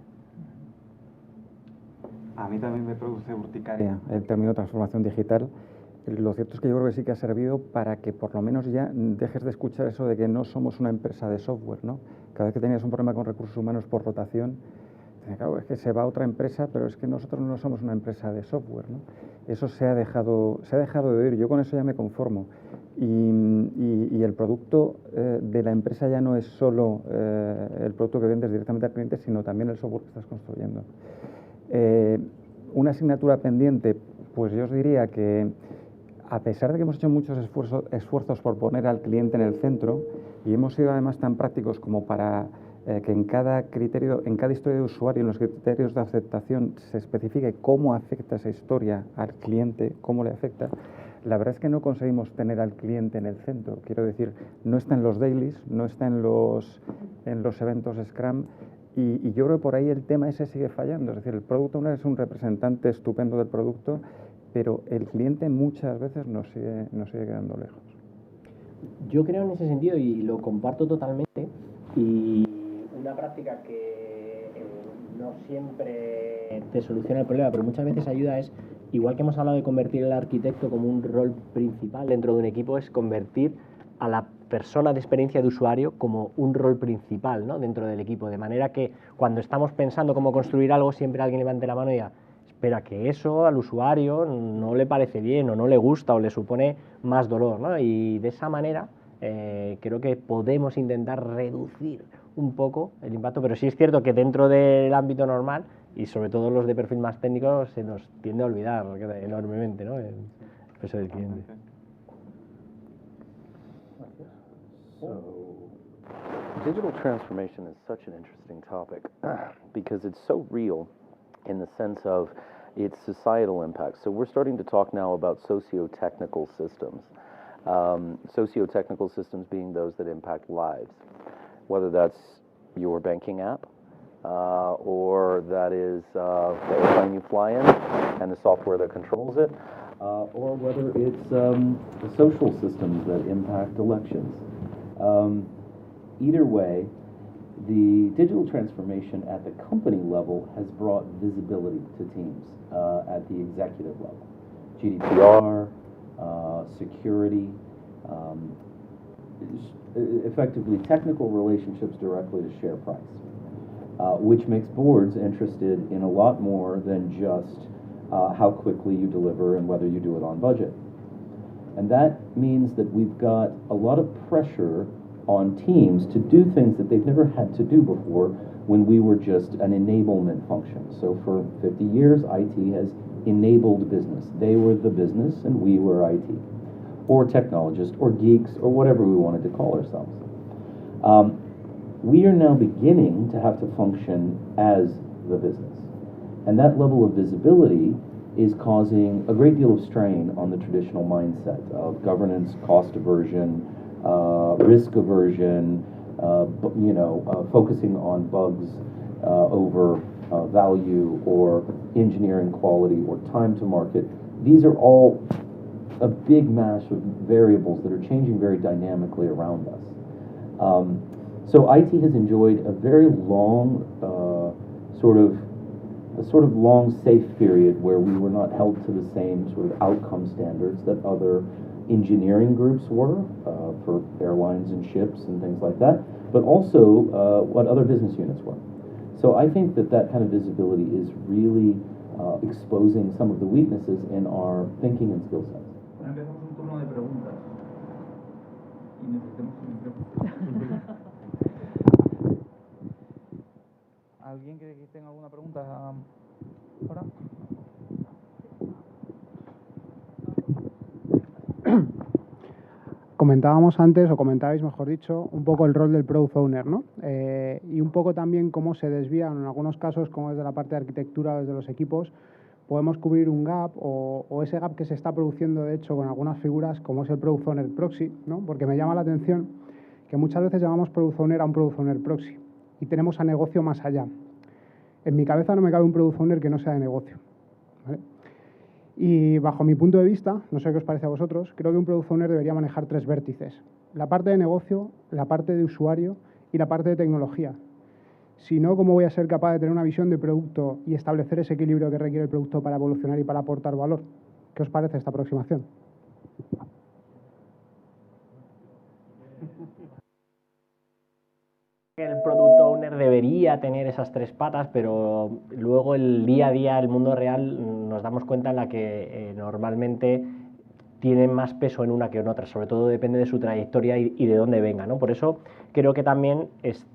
A mí también me produce urticaria el término transformación digital. Lo cierto es que yo creo que sí que ha servido para que por lo menos ya dejes de escuchar eso de que no somos una empresa de software, ¿no? Cada vez que tenías un problema con recursos humanos por rotación, claro, es que se va a otra empresa, pero es que nosotros no somos una empresa de software, ¿no? Eso se ha dejado de oír. Yo con eso ya me conformo. Y el producto de la empresa ya no es solo el producto que vendes directamente al cliente, sino también el software que estás construyendo. Una asignatura pendiente, pues yo os diría que a pesar de que hemos hecho muchos esfuerzos por poner al cliente en el centro y hemos sido además tan prácticos como para que en cada historia de usuario, en los criterios de aceptación, se especifique cómo afecta esa historia al cliente, cómo le afecta, la verdad es que no conseguimos tener al cliente en el centro. Quiero decir, no está en los dailies, no está en los eventos Scrum, y yo creo que por ahí el tema ese sigue fallando. Es decir, el Product Owner es un representante estupendo del producto, pero el cliente muchas veces nos sigue quedando lejos. Yo creo en ese sentido y lo comparto totalmente, y una práctica que no siempre te soluciona el problema, pero muchas veces ayuda, es, igual que hemos hablado de convertir al arquitecto como un rol principal dentro de un equipo, es convertir a la persona de experiencia de usuario como un rol principal, ¿no?, dentro del equipo, de manera que cuando estamos pensando cómo construir algo, siempre alguien levante la mano y diga, espera, que eso al usuario no le parece bien o no le gusta o le supone más dolor, ¿no? Y de esa manera creo que podemos intentar reducir un poco el impacto, pero sí es cierto que dentro del ámbito normal, y sobre todo los de perfil más técnico, se nos tiende a olvidar enormemente, ¿no?, el peso del cliente. So, digital transformation is such an interesting topic because it's so real in the sense of its societal impact. So we're starting to talk now about socio-technical systems. Socio-technical systems being those that impact lives, whether that's your banking app, or that is the airplane you fly in and the software that controls it, or whether it's the social systems that impact elections. Either way, the digital transformation at the company level has brought visibility to teams at the executive level. GDPR, security, effectively technical relationships directly to share price, which makes boards interested in a lot more than just how quickly you deliver and whether you do it on budget. And that means that we've got a lot of pressure on teams to do things that they've never had to do before when we were just an enablement function. So for 50 years, IT has enabled business. They were the business and we were IT, or technologists, or geeks, or whatever we wanted to call ourselves. We are now beginning to have to function as the business. And that level of visibility is causing a great deal of strain on the traditional mindset of governance, cost aversion, risk aversion, focusing on bugs over value or engineering quality or time to market. These are all a big mash of variables that are changing very dynamically around us. So IT has enjoyed a very long sort of long safe period where we were not held to the same sort of outcome standards that other engineering groups were for airlines and ships and things like that, but also what other business units were. So I think that kind of visibility is really exposing some of the weaknesses in our thinking and skill sets. Empezamos un turno de preguntas y necesitamos un micrófono. ¿Alguien que tenga alguna pregunta ahora? comentábamos antes, o comentabais, mejor dicho, un poco el rol del Product Owner, ¿no? Y un poco también cómo se desvían, en algunos casos, como desde la parte de arquitectura, desde los equipos, podemos cubrir un gap o ese gap que se está produciendo, de hecho, con algunas figuras, como es el Product Owner Proxy, ¿no? Porque me llama la atención que muchas veces llamamos Product Owner a un Product Owner Proxy y tenemos a negocio más allá. En mi cabeza no me cabe un Product Owner que no sea de negocio, ¿vale? Y bajo mi punto de vista, no sé qué os parece a vosotros, creo que un Product Owner debería manejar 3 vértices. La parte de negocio, la parte de usuario y la parte de tecnología. Si no, ¿cómo voy a ser capaz de tener una visión de producto y establecer ese equilibrio que requiere el producto para evolucionar y para aportar valor? ¿Qué os parece esta aproximación? El Product Owner debería tener esas 3 patas, pero luego el día a día, el mundo real, nos damos cuenta en la que normalmente tienen más peso en una que en otra, sobre todo depende de su trayectoria y de dónde venga, ¿no? Por eso creo que también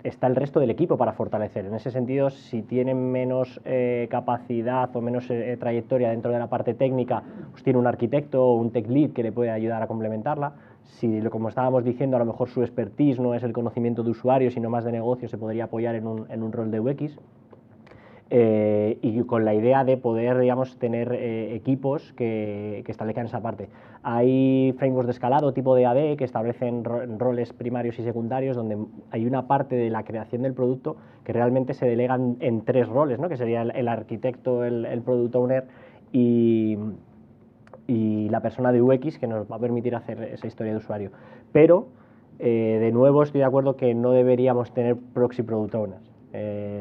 está el resto del equipo para fortalecer. En ese sentido, si tienen menos capacidad o menos trayectoria dentro de la parte técnica, pues tiene un arquitecto o un tech lead que le puede ayudar a complementarla. Si, como estábamos diciendo, a lo mejor su expertise no es el conocimiento de usuario, sino más de negocio, se podría apoyar en un rol de UX. Y con la idea de poder, digamos, tener equipos que establezcan esa parte. Hay frameworks de escalado tipo de AD que establecen roles primarios y secundarios, donde hay una parte de la creación del producto que realmente se delegan en 3 roles, ¿no? Que sería el arquitecto, el product owner y la persona de UX, que nos va a permitir hacer esa historia de usuario. Pero, de nuevo, estoy de acuerdo que no deberíamos tener proxy product owners.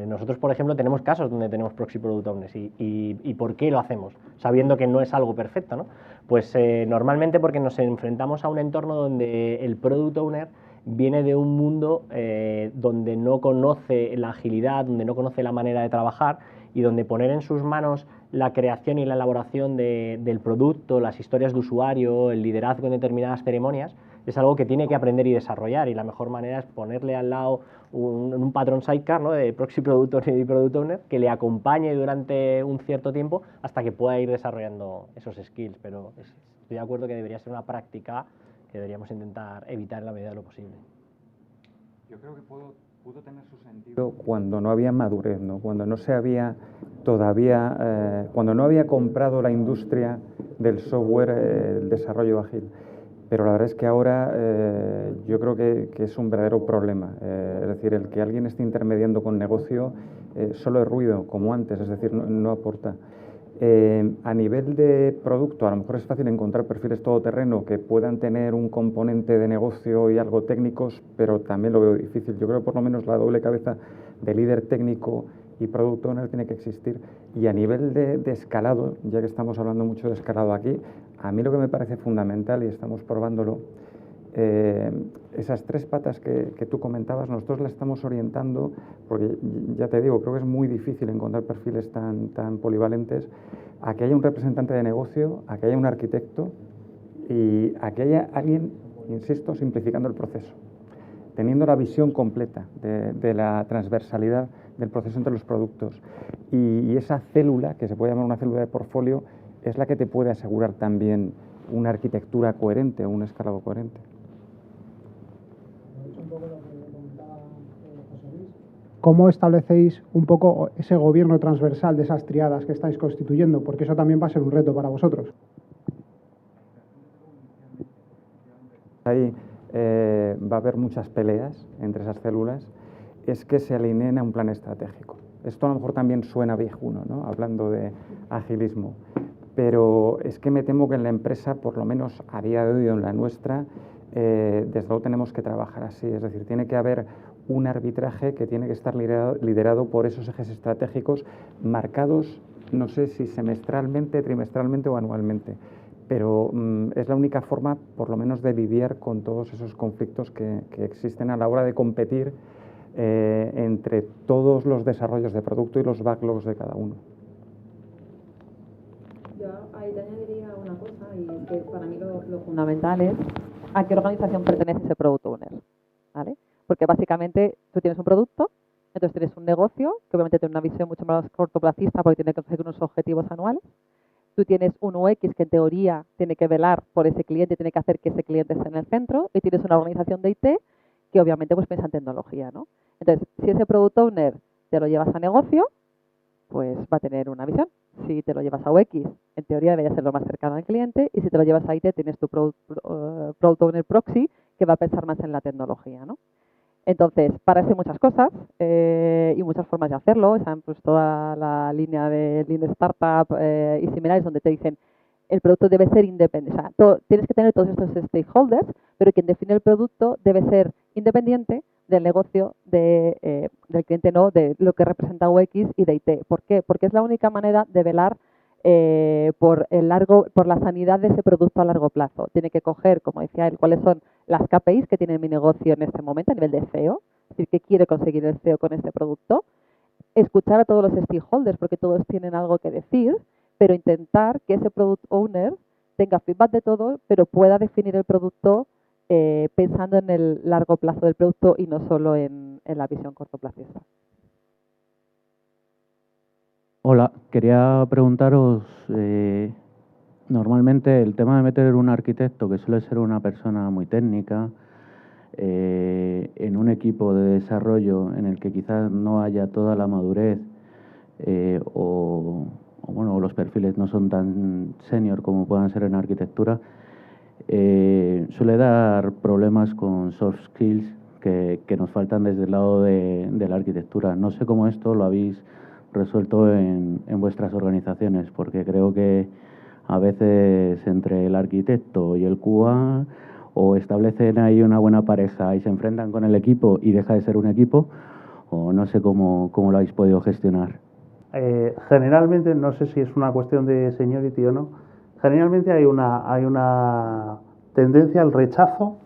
Nosotros, por ejemplo, tenemos casos donde tenemos proxy product owners. ¿Y por qué lo hacemos? Sabiendo que no es algo perfecto, ¿no? Pues normalmente porque nos enfrentamos a un entorno donde el product owner viene de un mundo donde no conoce la agilidad, donde no conoce la manera de trabajar y donde poner en sus manos la creación y la elaboración del producto, las historias de usuario, el liderazgo en determinadas ceremonias, es algo que tiene que aprender y desarrollar, y la mejor manera es ponerle al lado un patrón sidecar, ¿no? De proxy product owner y product owner que le acompañe durante un cierto tiempo hasta que pueda ir desarrollando esos skills. Pero estoy de acuerdo que debería ser una práctica que deberíamos intentar evitar en la medida de lo posible. Yo creo que pudo tener su sentido cuando no había madurez, ¿no? Cuando no se había todavía, cuando no había comprado la industria del software, el desarrollo ágil. Pero la verdad es que ahora yo creo que es un verdadero problema. Es decir, el que alguien esté intermediando con negocio solo es ruido, como antes, es decir, no aporta. A nivel de producto, a lo mejor es fácil encontrar perfiles todoterreno que puedan tener un componente de negocio y algo técnicos, pero también lo veo difícil. Yo creo que por lo menos la doble cabeza de líder técnico y product owner tiene que existir. Y a nivel de escalado, ya que estamos hablando mucho de escalado aquí, a mí lo que me parece fundamental, y estamos probándolo, esas 3 patas que tú comentabas, nosotros las estamos orientando, porque ya te digo, creo que es muy difícil encontrar perfiles tan polivalentes, a que haya un representante de negocio, a que haya un arquitecto y a que haya alguien, insisto, simplificando el proceso, teniendo la visión completa de la transversalidad del proceso entre los productos. Y esa célula, que se puede llamar una célula de portfolio, es la que te puede asegurar también una arquitectura coherente o un escalado coherente. ¿Cómo establecéis un poco ese gobierno transversal de esas triadas que estáis constituyendo? Porque eso también va a ser un reto para vosotros. Ahí va a haber muchas peleas entre esas células, es que se alineen a un plan estratégico. Esto a lo mejor también suena viejuno, ¿no? Hablando de agilismo, pero es que me temo que en la empresa, por lo menos a día de hoy en la nuestra, desde luego tenemos que trabajar así, es decir, tiene que haber un arbitraje que tiene que estar liderado por esos ejes estratégicos marcados, no sé si semestralmente, trimestralmente o anualmente, pero es la única forma, por lo menos, de lidiar con todos esos conflictos que existen a la hora de competir entre todos los desarrollos de producto y los backlogs de cada uno. Yo ahí te añadiría una cosa, y es que para mí lo fundamental es a qué organización pertenece ese product owner, ¿vale? Porque básicamente tú tienes un producto, entonces tienes un negocio que obviamente tiene una visión mucho más cortoplacista porque tiene que conseguir unos objetivos anuales, Tú tienes un UX que en teoría tiene que velar por ese cliente, tiene que hacer que ese cliente esté en el centro, y tienes una organización de IT que obviamente pues piensa en tecnología, ¿no? Entonces, si ese Product Owner te lo llevas a negocio, pues va a tener una visión. Si te lo llevas a UX, en teoría debería ser lo más cercano al cliente, y si te lo llevas a IT, tienes tu Product Owner Proxy, que va a pensar más en la tecnología, ¿no? Entonces, para eso hay muchas cosas y muchas formas de hacerlo. Están pues toda la línea de Lean Startup y similares, donde te dicen el producto debe ser independiente. O sea, tienes que tener todos estos stakeholders, pero quien define el producto debe ser independiente del negocio del cliente, no de lo que representa UX y de IT. ¿Por qué? Porque es la única manera de velar por la sanidad de ese producto a largo plazo. Tiene que coger, como decía él, cuáles son las KPIs que tiene mi negocio en este momento a nivel de CEO, es decir, qué quiere conseguir el CEO con este producto, escuchar a todos los stakeholders porque todos tienen algo que decir, pero intentar que ese product owner tenga feedback de todo, pero pueda definir el producto pensando en el largo plazo del producto y no solo en la visión cortoplacista. Hola, quería preguntaros, normalmente el tema de meter un arquitecto, que suele ser una persona muy técnica, en un equipo de desarrollo en el que quizás no haya toda la madurez o los perfiles no son tan senior como puedan ser en arquitectura, suele dar problemas con soft skills que nos faltan desde el lado de la arquitectura. No sé cómo esto lo habéis resuelto en vuestras organizaciones, porque creo que a veces entre el arquitecto y el QA o establecen ahí una buena pareja y se enfrentan con el equipo y deja de ser un equipo, o no sé cómo lo habéis podido gestionar. Generalmente, no sé si es una cuestión de seniority o no, generalmente hay una tendencia al rechazo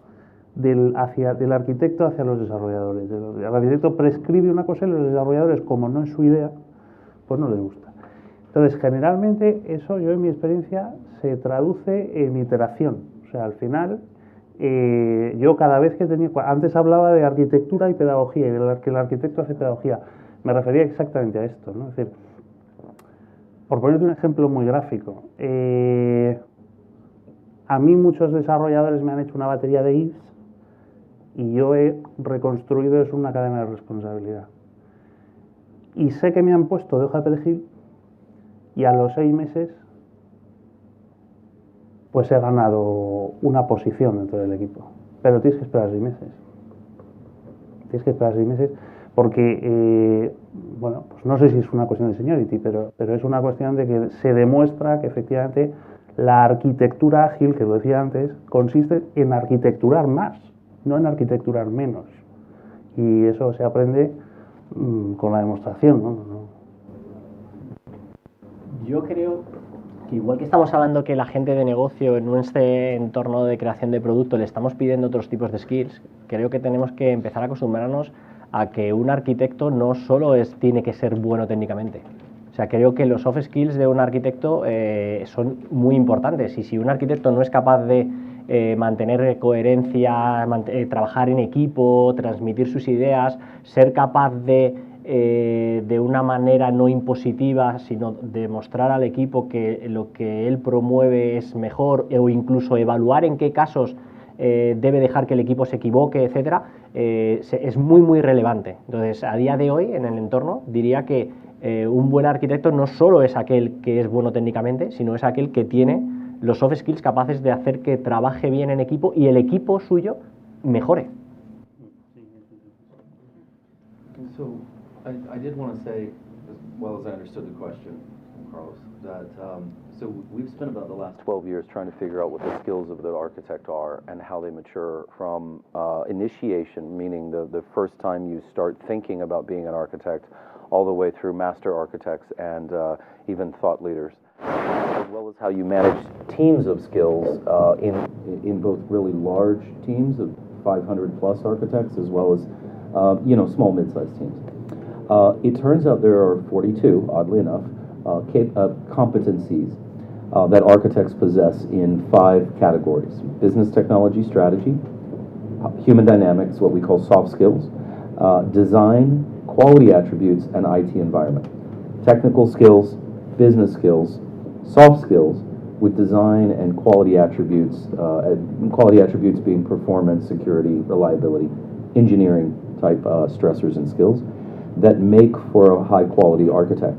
del arquitecto hacia los desarrolladores. El arquitecto prescribe una cosa y los desarrolladores, como no es su idea, pues no les gusta. Entonces, generalmente eso, yo en mi experiencia, se traduce en iteración. O sea, al final, yo cada vez que tenía... Antes hablaba de arquitectura y pedagogía, y de que el arquitecto hace pedagogía. Me refería exactamente a esto, ¿no? Es decir, por ponerte un ejemplo muy gráfico, a mí muchos desarrolladores me han hecho una batería de ifs y yo he reconstruido eso en una cadena de responsabilidad. Y sé que me han puesto de hoja de perejil y a los 6 meses pues he ganado una posición dentro del equipo. Pero tienes que esperar 6 meses. Tienes que esperar 6 meses porque, pues no sé si es una cuestión de seniority, pero es una cuestión de que se demuestra que efectivamente la arquitectura ágil, que lo decía antes, consiste en arquitecturar más, no en arquitecturar menos. Y eso se aprende con la demostración, ¿no? Yo creo que igual que estamos hablando que la gente de negocio en este entorno de creación de producto le estamos pidiendo otros tipos de skills, creo que tenemos que empezar a acostumbrarnos a que un arquitecto no solo tiene que ser bueno técnicamente. O sea, creo que los soft skills de un arquitecto son muy importantes, y si un arquitecto no es capaz de mantener coherencia, trabajar en equipo, transmitir sus ideas, ser capaz de una manera no impositiva, sino demostrar al equipo que lo que él promueve es mejor, o incluso evaluar en qué casos debe dejar que el equipo se equivoque, etcétera, es muy, muy relevante. Entonces, a día de hoy, en el entorno, diría que un buen arquitecto no solo es aquel que es bueno técnicamente, sino es aquel que tiene los soft skills capaces de hacer que trabaje bien en equipo y el equipo suyo mejore. So, I did want to say, as well as I understood the question, Carlos, that so we've spent about the last 12 years trying to figure out what the skills of the architect are and how they mature from initiation, meaning the first time you start thinking about being an architect, all the way through master architects and even thought leaders, as well as how you manage teams of skills in both really large teams of 500 plus architects as well as small mid-sized teams. It turns out there are 42, oddly enough, competencies that architects possess in 5 categories: business technology strategy, human dynamics, what we call soft skills, design, quality attributes, and IT environment. Technical skills, business skills, soft skills with design and quality attributes being performance, security, reliability, engineering type stressors and skills that make for a high quality architect.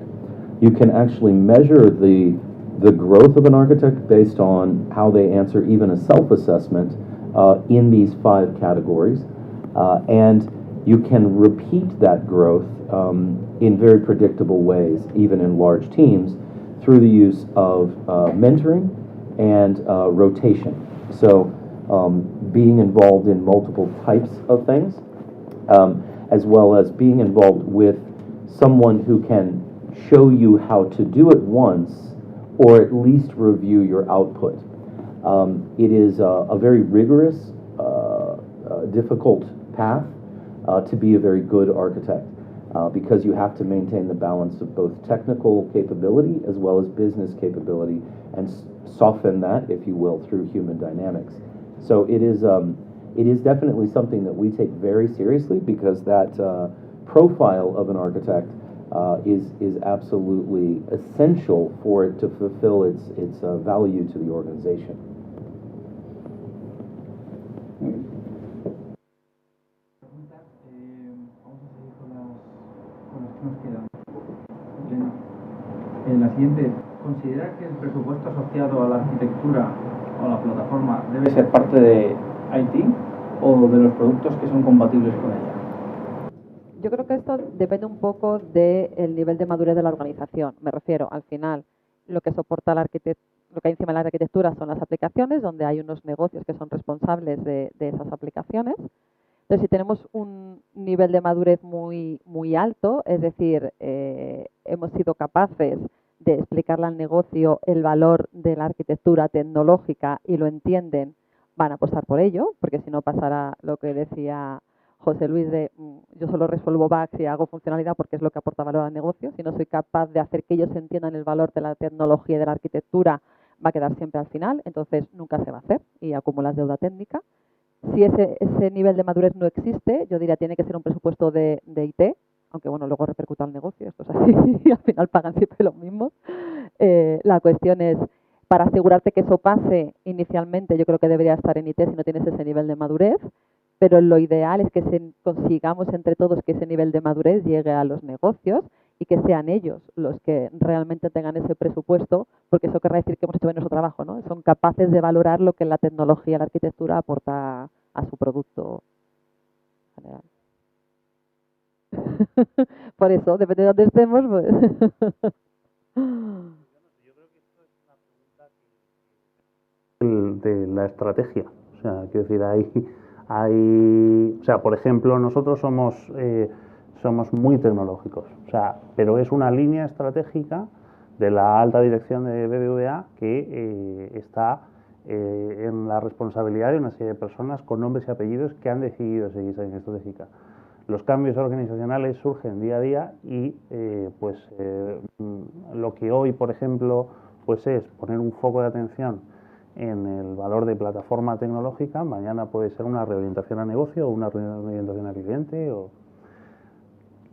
You can actually measure the growth of an architect based on how they answer even a self-assessment in these 5 categories, and you can repeat that growth in very predictable ways, even in large teams, through the use of mentoring and rotation. So being involved in multiple types of things, as well as being involved with someone who can show you how to do it once, or at least review your output. It is a very rigorous, difficult path to be a very good architect, because you have to maintain the balance of both technical capability as well as business capability, and soften that, if you will, through human dynamics. So it is definitely something that we take very seriously, because that profile of an architect is absolutely essential for it to fulfill its value to the organization. La siguiente, ¿considera que el presupuesto asociado a la arquitectura o a la plataforma debe ser parte de IT o de los productos que son compatibles con ella? Yo creo que esto depende un poco del nivel de madurez de la organización. Me refiero, al final, lo que soporta lo que hay encima de la arquitectura son las aplicaciones, donde hay unos negocios que son responsables de esas aplicaciones. Entonces, si tenemos un nivel de madurez muy, muy alto, es decir, hemos sido capaces de explicarle al negocio el valor de la arquitectura tecnológica y lo entienden, van a apostar por ello, porque si no pasará lo que decía José Luis de yo solo resuelvo bugs y hago funcionalidad porque es lo que aporta valor al negocio. Si no soy capaz de hacer que ellos entiendan el valor de la tecnología y de la arquitectura, va a quedar siempre al final, entonces nunca se va a hacer y acumulas deuda técnica. Si ese nivel de madurez no existe, yo diría tiene que ser un presupuesto de IT, aunque bueno, luego repercute al negocio, esto es así, y al final pagan siempre lo mismo. La cuestión es, para asegurarte que eso pase inicialmente, yo creo que debería estar en IT si no tienes ese nivel de madurez, pero lo ideal es que consigamos entre todos que ese nivel de madurez llegue a los negocios y que sean ellos los que realmente tengan ese presupuesto, porque eso querrá decir que hemos hecho bien nuestro trabajo, ¿no? Son capaces de valorar lo que la tecnología y la arquitectura aporta a su producto general. Por eso, depende de dónde estemos, pues. De la estrategia. O sea, quiero decir, o sea, por ejemplo, nosotros somos muy tecnológicos, o sea, pero es una línea estratégica de la alta dirección de BBVA que está en la responsabilidad de una serie de personas con nombres y apellidos que han decidido seguir esa línea estratégica. Los cambios organizacionales surgen día a día y lo que hoy, por ejemplo, pues es poner un foco de atención en el valor de plataforma tecnológica, mañana puede ser una reorientación a negocio o una reorientación al cliente.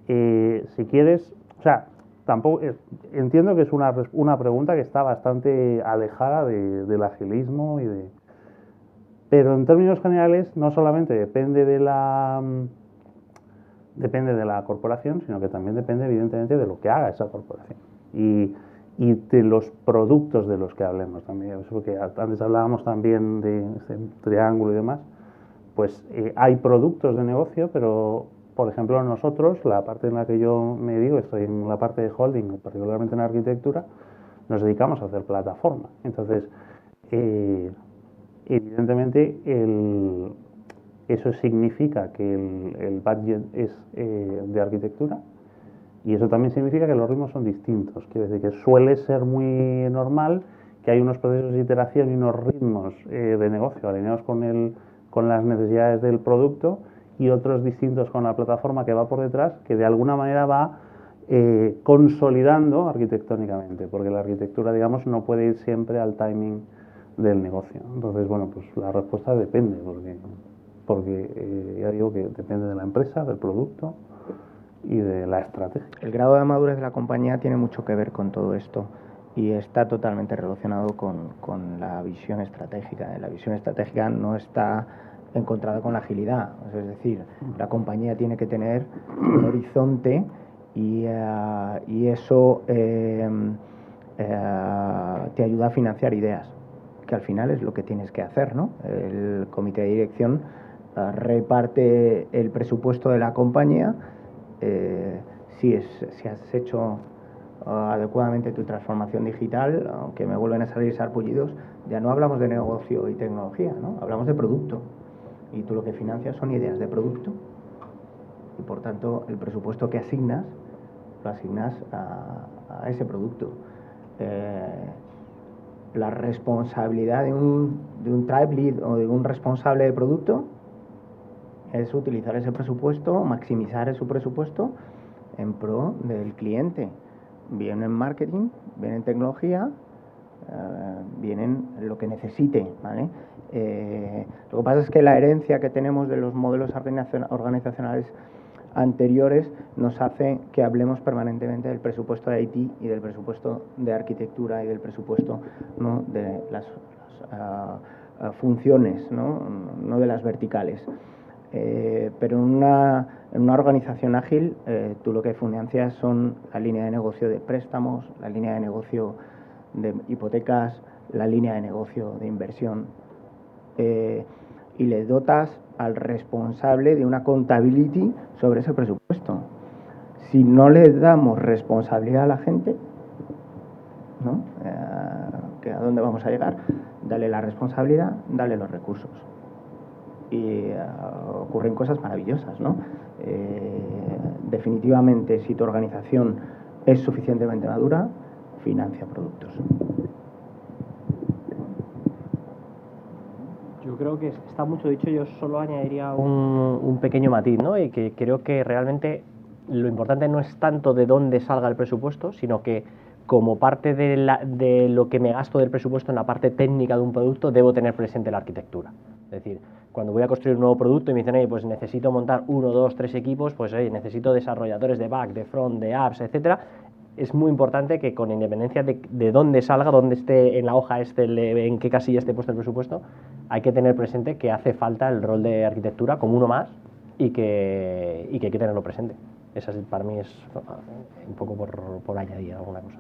Si quieres, o sea, tampoco entiendo que es una pregunta que está bastante alejada del agilismo pero en términos generales no solamente depende de la corporación, sino que también depende evidentemente de lo que haga esa corporación y de los productos de los que hablemos también, porque antes hablábamos también de este triángulo y demás, pues hay productos de negocio, pero por ejemplo nosotros, la parte en la que yo me digo, estoy en la parte de holding, particularmente en arquitectura, nos dedicamos a hacer plataforma. Entonces, evidentemente eso significa que el budget es de arquitectura, y eso también significa que los ritmos son distintos. Quiere decir que suele ser muy normal que hay unos procesos de iteración y unos ritmos de negocio alineados con las necesidades del producto y otros distintos con la plataforma que va por detrás, que de alguna manera va consolidando arquitectónicamente, porque la arquitectura, digamos, no puede ir siempre al timing del negocio. Entonces, bueno, pues la respuesta depende, porque ya digo que depende de la empresa, del producto y de la estrategia. El grado de madurez de la compañía tiene mucho que ver con todo esto. y está totalmente relacionado con la visión estratégica. La visión estratégica no está encontrada con la agilidad, es decir, la compañía tiene que tener un horizonte y eso te ayuda a financiar ideas, que al final es lo que tienes que hacer, ¿no? El comité de dirección reparte el presupuesto de la compañía. Si has hecho adecuadamente tu transformación digital, aunque me vuelven a salir sarpullidos, ya no hablamos de negocio y tecnología, ¿no? Hablamos de producto, y tú lo que financias son ideas de producto, y por tanto el presupuesto que asignas lo asignas a ese producto. La responsabilidad de un tribe lead o de un responsable de producto es utilizar ese presupuesto, maximizar ese presupuesto en pro del cliente, bien en marketing, bien en tecnología, bien en lo que necesite, ¿vale? Lo que pasa es que la herencia que tenemos de los modelos organizacionales anteriores nos hace que hablemos permanentemente del presupuesto de IT y del presupuesto de arquitectura y del presupuesto, ¿no?, de las funciones, no de las verticales. Pero en una organización ágil, tú lo que financias son la línea de negocio de préstamos, la línea de negocio de hipotecas, la línea de negocio de inversión, y le dotas al responsable de una accountability sobre ese presupuesto. Si no le damos responsabilidad a la gente, ¿no?, ¿a dónde vamos a llegar? Dale la responsabilidad, dale los recursos. Y ocurren cosas maravillosas, ¿no? Definitivamente, si tu organización es suficientemente madura, financia productos. Yo creo que está mucho dicho. Yo solo añadiría un pequeño matiz, ¿no? Y que creo que realmente lo importante no es tanto de dónde salga el presupuesto, sino que como parte de lo que me gasto del presupuesto en la parte técnica de un producto, debo tener presente la arquitectura. Es decir, cuando voy a construir un nuevo producto y me dicen, pues necesito montar 1, 2, 3 equipos, pues necesito desarrolladores de back, de front, de apps, etcétera. Es muy importante que, con independencia de dónde salga, dónde esté en la hoja en qué casilla esté puesto el presupuesto, hay que tener presente que hace falta el rol de arquitectura como uno más y que hay que tenerlo presente. Esa para mí es un poco por añadir alguna cosa.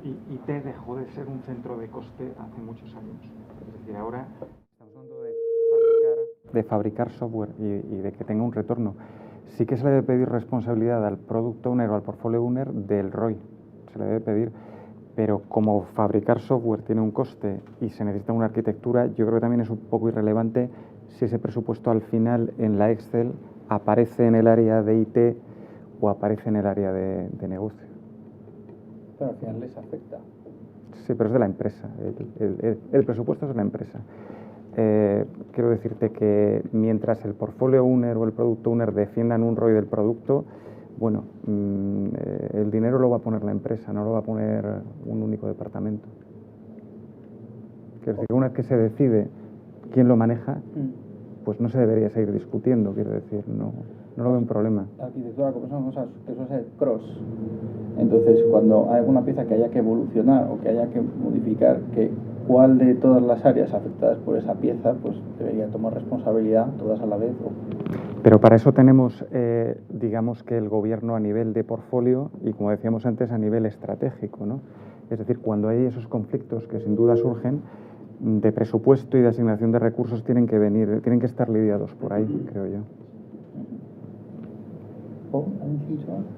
IT dejó de ser un centro de coste hace muchos años. Es decir, ahora estamos hablando de fabricar software y de que tenga un retorno. Sí que se le debe pedir responsabilidad al Product Owner o al Portfolio Owner del ROI, se le debe pedir, pero como fabricar software tiene un coste y se necesita una arquitectura, yo creo que también es un poco irrelevante si ese presupuesto al final en la Excel aparece en el área de IT o aparece en el área de negocio. Pero al final les afecta. Sí, pero es de la empresa, el presupuesto es de la empresa. Quiero decirte que mientras el portfolio owner o el product owner defiendan un ROI del producto, bueno, el dinero lo va a poner la empresa, no lo va a poner un único departamento. Quiero decir que una vez que se decide quién lo maneja, pues no se debería seguir discutiendo, quiero decir, no lo veo un problema. La arquitectura, como son cosas que suele ser cross. Entonces, cuando hay alguna pieza que haya que evolucionar o que haya que modificar, ¿cuál de todas las áreas afectadas por esa pieza pues debería tomar responsabilidad todas a la vez? Pero para eso tenemos, digamos que el gobierno a nivel de portfolio y, como decíamos antes, a nivel estratégico, ¿no? Es decir, cuando hay esos conflictos que sin duda surgen, de presupuesto y de asignación de recursos tienen que estar lidiados por ahí, creo yo.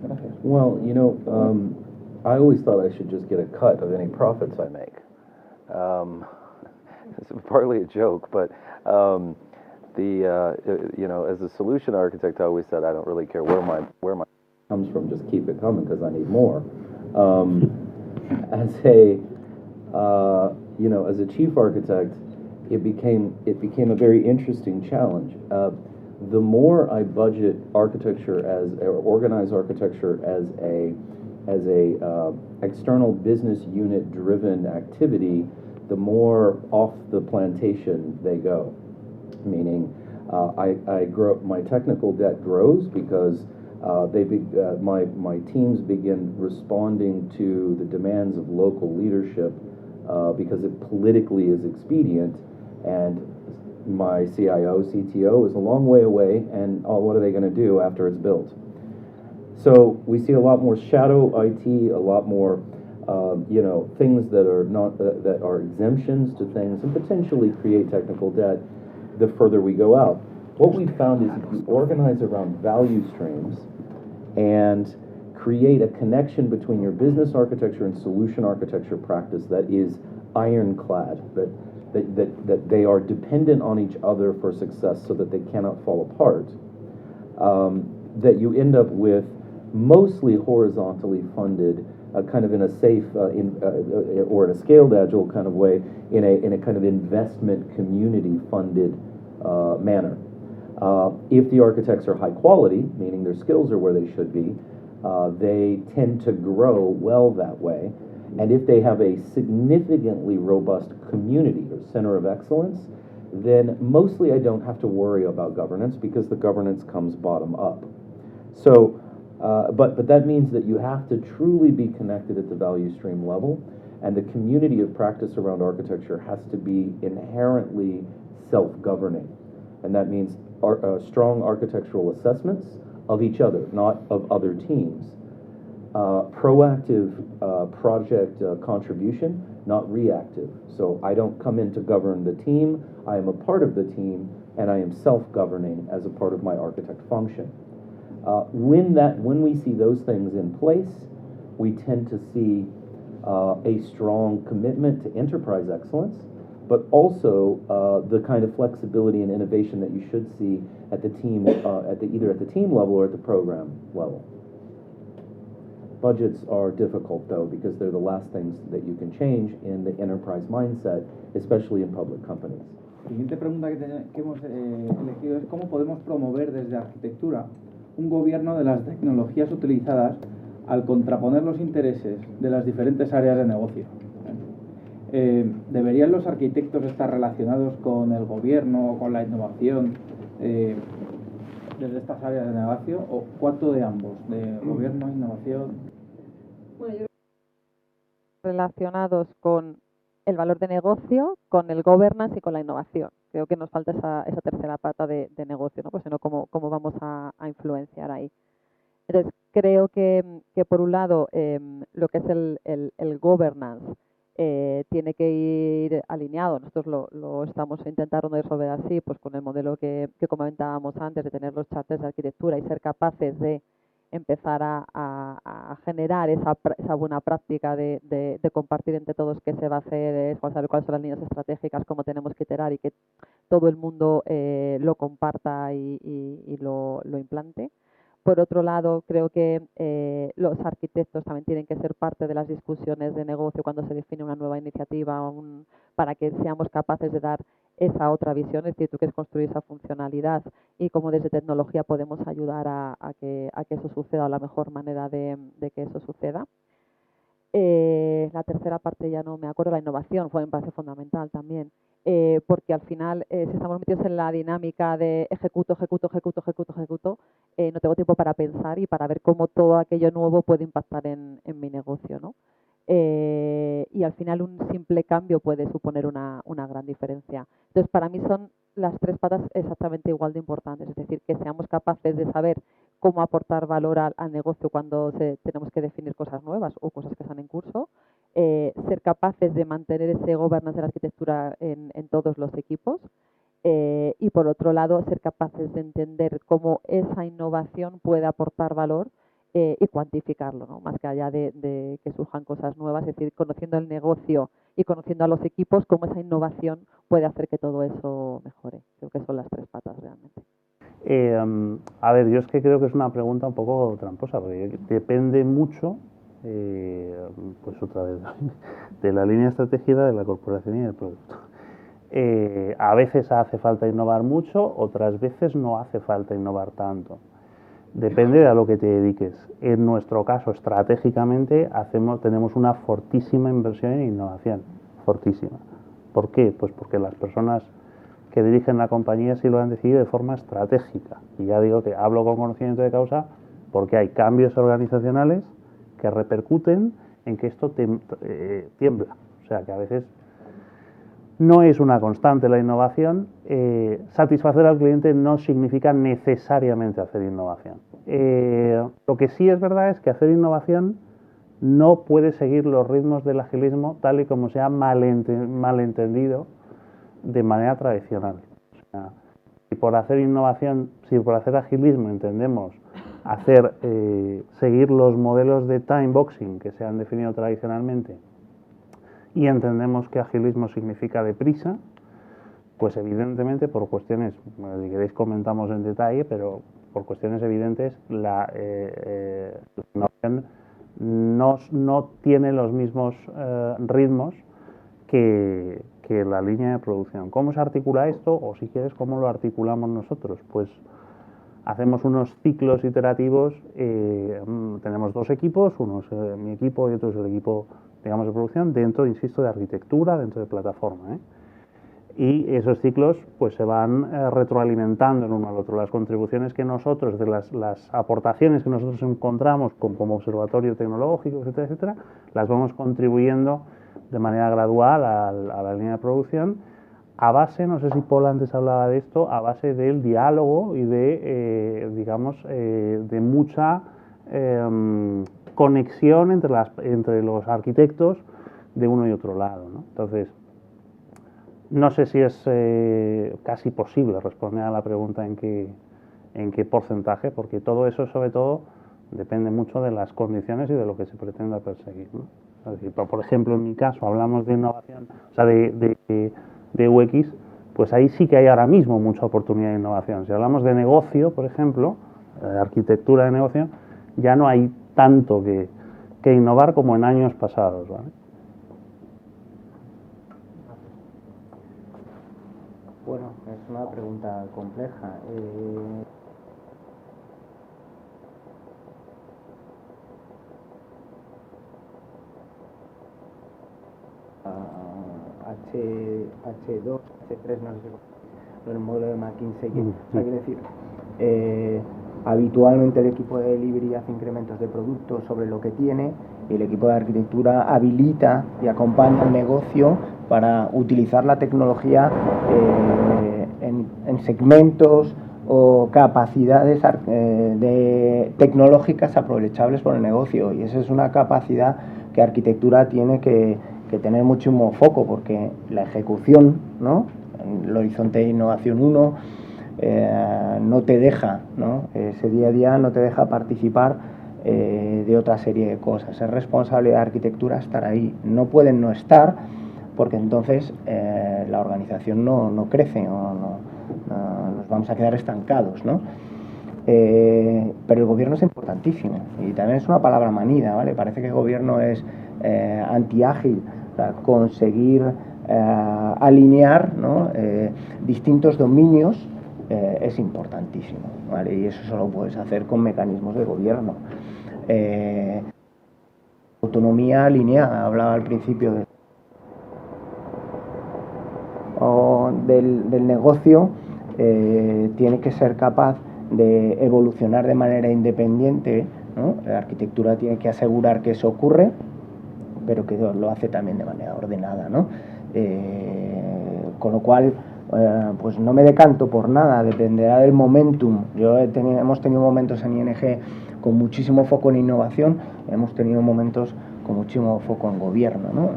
Gracias. Well, I always thought I should just get a cut of any profits I make. It's partly a joke, but as a solution architect, I always said I don't really care where my comes from, just keep it coming because I need more. As a chief architect, it became a very interesting challenge. The more I budget architecture organize architecture as a external business unit driven activity, the more off the plantation they go. Meaning, my technical debt grows because My teams begin responding to the demands of local leadership because it politically is expedient, and my CIO, CTO is a long way away, and what are they going to do after it's built? So we see a lot more shadow IT, a lot more things that are not that are exemptions to things, and potentially create technical debt the further we go out. What we've found is if you organize around value streams and create a connection between your business architecture and solution architecture practice that is ironclad, that they are dependent on each other for success so that they cannot fall apart, that you end up with mostly horizontally funded, kind of in a safe or in a scaled agile kind of way, in a kind of investment community funded manner. If the architects are high quality, meaning their skills are where they should be, they tend to grow well that way. And if they have a significantly robust community or center of excellence, then mostly I don't have to worry about governance because the governance comes bottom up. So, but that means that you have to truly be connected at the value stream level, and the community of practice around architecture has to be inherently self-governing. And that means strong architectural assessments of each other, not of other teams. Proactive project contribution, not reactive. So I don't come in to govern the team, I am a part of the team, and I am self-governing as a part of my architect function. When we see those things in place, we tend to see a strong commitment to enterprise excellence, but also the kind of flexibility and innovation that you should see at the team, either at the team level or at the program level. Budgets are difficult, though, because they're the last things that you can change in the enterprise mindset, especially in public companies. La siguiente pregunta que hemos elegido es cómo podemos promover desde arquitectura un gobierno de las tecnologías utilizadas al contraponer los intereses de las diferentes áreas de negocio. ¿Deberían los arquitectos estar relacionados con el gobierno o con la innovación desde estas áreas de negocio, o cuánto de ambos, de gobierno e innovación? Bueno, yo creo que relacionados con el valor de negocio, con el governance y con la innovación. Creo que nos falta esa tercera pata de negocio, ¿no? Pues sino cómo vamos a influenciar ahí. Entonces, creo que por un lado lo que es el governance tiene que ir alineado. Nosotros lo estamos intentando resolver así, pues con el modelo que comentábamos antes, de tener los charters de arquitectura y ser capaces de empezar a generar esa buena práctica de compartir entre todos qué se va a hacer, cuáles son las líneas estratégicas, cómo tenemos que iterar y que todo el mundo lo comparta y lo implante. Por otro lado, creo que los arquitectos también tienen que ser parte de las discusiones de negocio cuando se define una nueva iniciativa, para que seamos capaces de dar esa otra visión, es decir, tú quieres construir esa funcionalidad y cómo desde tecnología podemos ayudar a que eso suceda, o la mejor manera de que eso suceda. La tercera parte ya no me acuerdo, la innovación me parece fundamental también, porque al final si estamos metidos en la dinámica de ejecuto, no tengo tiempo para pensar y para ver cómo todo aquello nuevo puede impactar en mi negocio, ¿no? Y al final un simple cambio puede suponer una gran diferencia. Entonces, para mí son las tres patas exactamente igual de importantes, es decir, que seamos capaces de saber cómo aportar valor al negocio cuando tenemos que definir cosas nuevas o cosas que están en curso, ser capaces de mantener ese governance de la arquitectura en todos los equipos, y por otro lado ser capaces de entender cómo esa innovación puede aportar valor y cuantificarlo, ¿no? Más que allá de que surjan cosas nuevas, es decir, conociendo el negocio y conociendo a los equipos, cómo esa innovación puede hacer que todo eso mejore. Creo que son las tres patas realmente. A ver, yo es que creo que es una pregunta un poco tramposa, porque depende mucho, pues otra vez, de la línea estratégica de la corporación y del producto. A veces hace falta innovar mucho, otras veces no hace falta innovar tanto. Depende de a lo que te dediques. En nuestro caso, estratégicamente, tenemos una fortísima inversión en innovación, fortísima. ¿Por qué? Pues porque las personas que dirigen la compañía sí lo han decidido de forma estratégica. Y ya digo que hablo con conocimiento de causa porque hay cambios organizacionales que repercuten en que esto tiembla. O sea, que a veces no es una constante la innovación. Satisfacer al cliente no significa necesariamente hacer innovación. Lo que sí es verdad es que hacer innovación no puede seguir los ritmos del agilismo tal y como se ha malentendido de manera tradicional. O sea, si por hacer innovación, si por hacer agilismo entendemos seguir los modelos de time boxing que se han definido tradicionalmente y entendemos que agilismo significa deprisa, pues evidentemente por cuestiones, si queréis comentamos en detalle, pero por cuestiones evidentes la innovación no tiene los mismos ritmos que la línea de producción. ¿Cómo se articula esto? O si quieres, ¿cómo lo articulamos nosotros? Pues hacemos unos ciclos iterativos, tenemos dos equipos, uno es mi equipo y otro es el equipo, digamos, de producción, dentro, insisto, de arquitectura, dentro de plataforma, Y esos ciclos pues se van retroalimentando en uno al otro. Las contribuciones que nosotros, de las aportaciones que nosotros encontramos como observatorio tecnológico, etcétera, etcétera, las vamos contribuyendo de manera gradual a la línea de producción, a base, no sé si Paul antes hablaba de esto, a base del diálogo y de, de mucha conexión entre los arquitectos de uno y otro lado, ¿no? Entonces, no sé si es casi posible responder a la pregunta en qué porcentaje, porque todo eso, sobre todo, depende mucho de las condiciones y de lo que se pretenda perseguir, ¿no? Es decir, por ejemplo, en mi caso, hablamos de innovación, o sea, de UX, pues ahí sí que hay ahora mismo mucha oportunidad de innovación. Si hablamos de negocio, por ejemplo, de arquitectura de negocio, ya no hay tanto que innovar como en años pasados, ¿vale? Bueno, es una pregunta compleja. H2, H3, no sé si el modelo de McKinsey, quiere decir, habitualmente el equipo de delivery hace incrementos de productos sobre lo que tiene y el equipo de arquitectura habilita y acompaña al negocio para utilizar la tecnología en segmentos o capacidades tecnológicas aprovechables por el negocio, y esa es una capacidad que arquitectura tiene que tener muchísimo foco, porque la ejecución, ¿no?, el horizonte de innovación 1 no te deja, ¿no?, ese día a día no te deja participar de otra serie de cosas. Es responsabilidad de arquitectura estar ahí. No pueden no estar, porque entonces la organización no crece, o nos vamos a quedar estancados, ¿no? Pero el gobierno es importantísimo, y también es una palabra manida, ¿vale? Parece que el gobierno es antiágil. O sea, conseguir alinear, ¿no?, distintos dominios es importantísimo, ¿vale? Y eso solo puedes hacer con mecanismos de gobierno. Autonomía alineada, hablaba al principio del negocio, tiene que ser capaz de evolucionar de manera independiente, ¿no? La arquitectura tiene que asegurar que eso ocurre, pero que lo hace también de manera ordenada, ¿no? Con lo cual, pues no me decanto por nada, dependerá del momentum. Hemos tenido momentos en ING con muchísimo foco en innovación, hemos tenido momentos con muchísimo foco en gobierno, ¿no?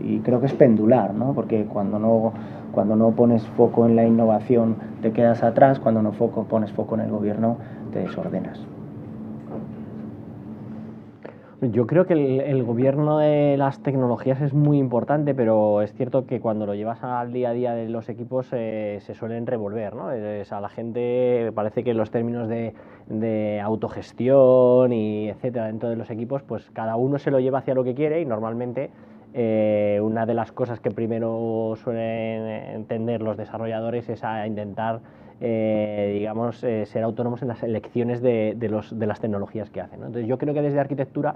Y creo que es pendular, ¿no? Porque cuando no pones foco en la innovación te quedas atrás, cuando no pones foco en el gobierno te desordenas. Yo creo que el gobierno de las tecnologías es muy importante, pero es cierto que cuando lo llevas al día a día de los equipos se suelen revolver, ¿no? A la gente parece que los términos de autogestión y etcétera dentro de los equipos, pues cada uno se lo lleva hacia lo que quiere, y normalmente una de las cosas que primero suelen entender los desarrolladores es a intentar ser autónomos en las elecciones de las tecnologías que hacen, ¿no? Entonces yo creo que desde arquitectura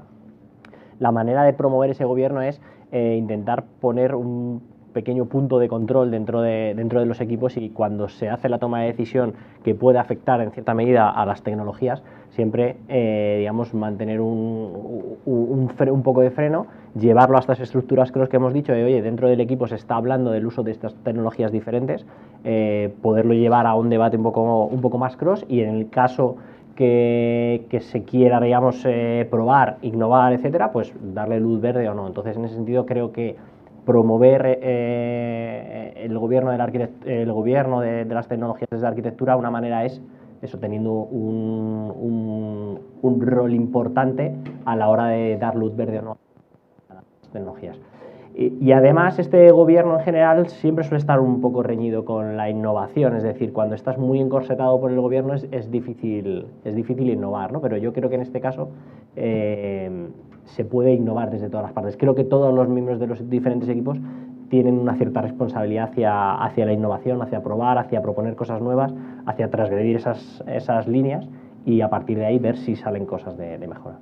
la manera de promover ese gobierno es intentar poner un pequeño punto de control dentro de los equipos, y cuando se hace la toma de decisión que puede afectar en cierta medida a las tecnologías, siempre digamos mantener un poco de freno, llevarlo a estas estructuras cross que hemos dicho, de oye, dentro del equipo se está hablando del uso de estas tecnologías diferentes, poderlo llevar a un debate un poco más cross, y en el caso que se quiera, digamos, probar, innovar, etcétera, pues darle luz verde o no. Entonces, en ese sentido, creo que promover el gobierno de las tecnologías desde la arquitectura, una manera es eso, teniendo un rol importante a la hora de dar luz verde o no a las tecnologías. Y además este gobierno en general siempre suele estar un poco reñido con la innovación, es decir, cuando estás muy encorsetado por el gobierno es difícil innovar, ¿no? Pero yo creo que en este caso se puede innovar desde todas las partes. Creo que todos los miembros de los diferentes equipos tienen una cierta responsabilidad hacia la innovación, hacia probar, hacia proponer cosas nuevas, hacia transgredir esas líneas, y a partir de ahí ver si salen cosas de mejora.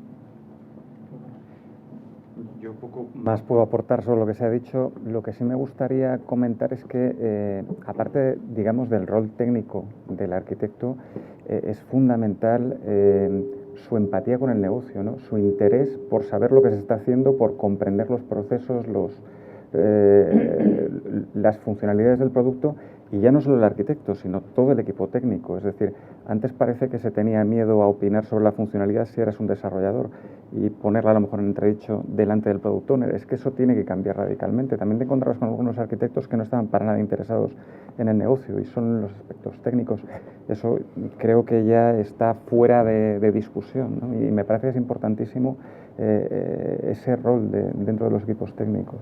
Yo poco más puedo aportar sobre lo que se ha dicho. Lo que sí me gustaría comentar es que, aparte, digamos, del rol técnico del arquitecto, es fundamental su empatía con el negocio, ¿no? Su interés por saber lo que se está haciendo, por comprender los procesos, las funcionalidades del producto, y ya no solo el arquitecto, sino todo el equipo técnico. Es decir, antes parece que se tenía miedo a opinar sobre la funcionalidad si eras un desarrollador y ponerla a lo mejor en entredicho delante del product owner. Es que eso tiene que cambiar radicalmente. También te encontrarás con algunos arquitectos que no estaban para nada interesados en el negocio y son los aspectos técnicos. Eso creo que ya está fuera de discusión, ¿no? Y me parece que es importantísimo ese rol dentro de los equipos técnicos.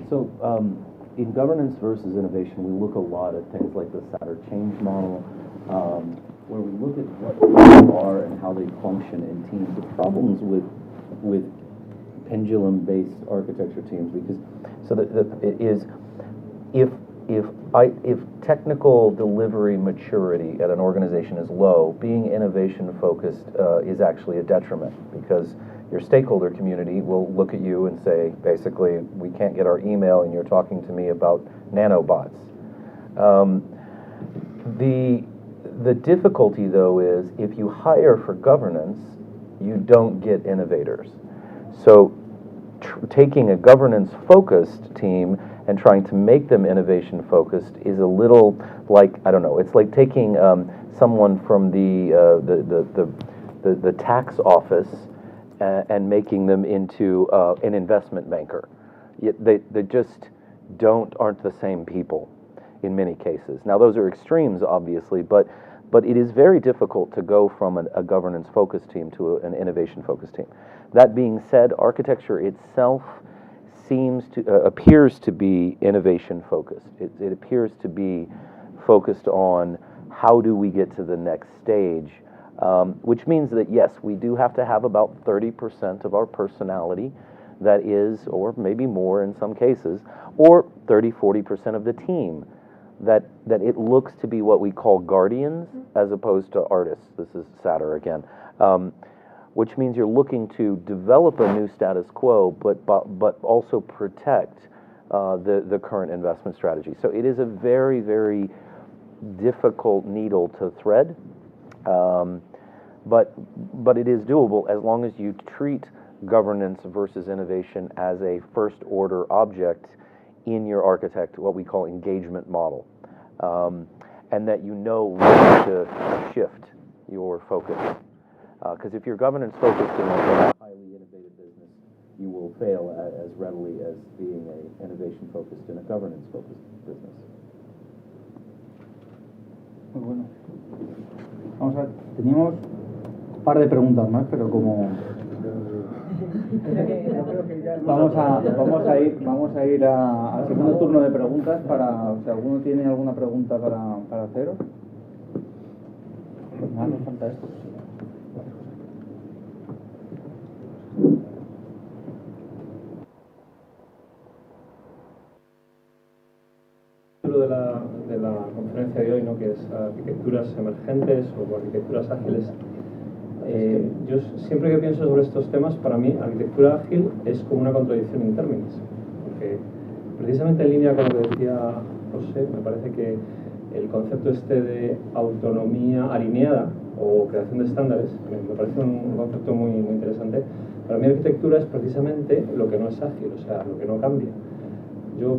So, in governance versus innovation, we look a lot at things like the Satter change model, where we look at what teams are and how they function in teams. The problems with pendulum-based architecture teams, because it is if technical delivery maturity at an organization is low, being innovation focused is actually a detriment, because your stakeholder community will look at you and say, basically, we can't get our email and you're talking to me about nanobots. The difficulty, though, is if you hire for governance, you don't get innovators. So taking a governance-focused team and trying to make them innovation-focused is a little like, I don't know, it's like taking someone from the tax office and making them into an investment banker. They just aren't the same people in many cases. Now, those are extremes, obviously, but it is very difficult to go from a governance-focused team to an innovation-focused team. That being said, architecture itself appears to be innovation-focused. It appears to be focused on how do we get to the next stage. Which means that, yes, we do have to have about 30% of our personality that is, or maybe more in some cases, or 30-40% of the team that it looks to be what we call guardians as opposed to artists. This is Satter again. Which means you're looking to develop a new status quo, but also protect the current investment strategy. So it is a very, very difficult needle to thread. But it is doable as long as you treat governance versus innovation as a first order object in your what we call engagement model, and that you know when to shift your focus. Because if you're governance focused in a highly innovative business, you will fail as readily as being an innovation focused in a governance focused business. Muy bueno. Vamos a ver, teníamos un par de preguntas más, pero como vamos a ir al segundo turno de preguntas para si alguno tiene alguna pregunta para haceros. No hace falta esto. De la conferencia de hoy, ¿no?, que es arquitecturas emergentes o arquitecturas ágiles. Yo siempre que pienso sobre estos temas, para mí, arquitectura ágil es como una contradicción in terminis, porque precisamente en línea con lo que decía José, me parece que el concepto este de autonomía alineada o creación de estándares, me parece un concepto muy, muy interesante. Para mí arquitectura es precisamente lo que no es ágil, o sea, lo que no cambia. Yo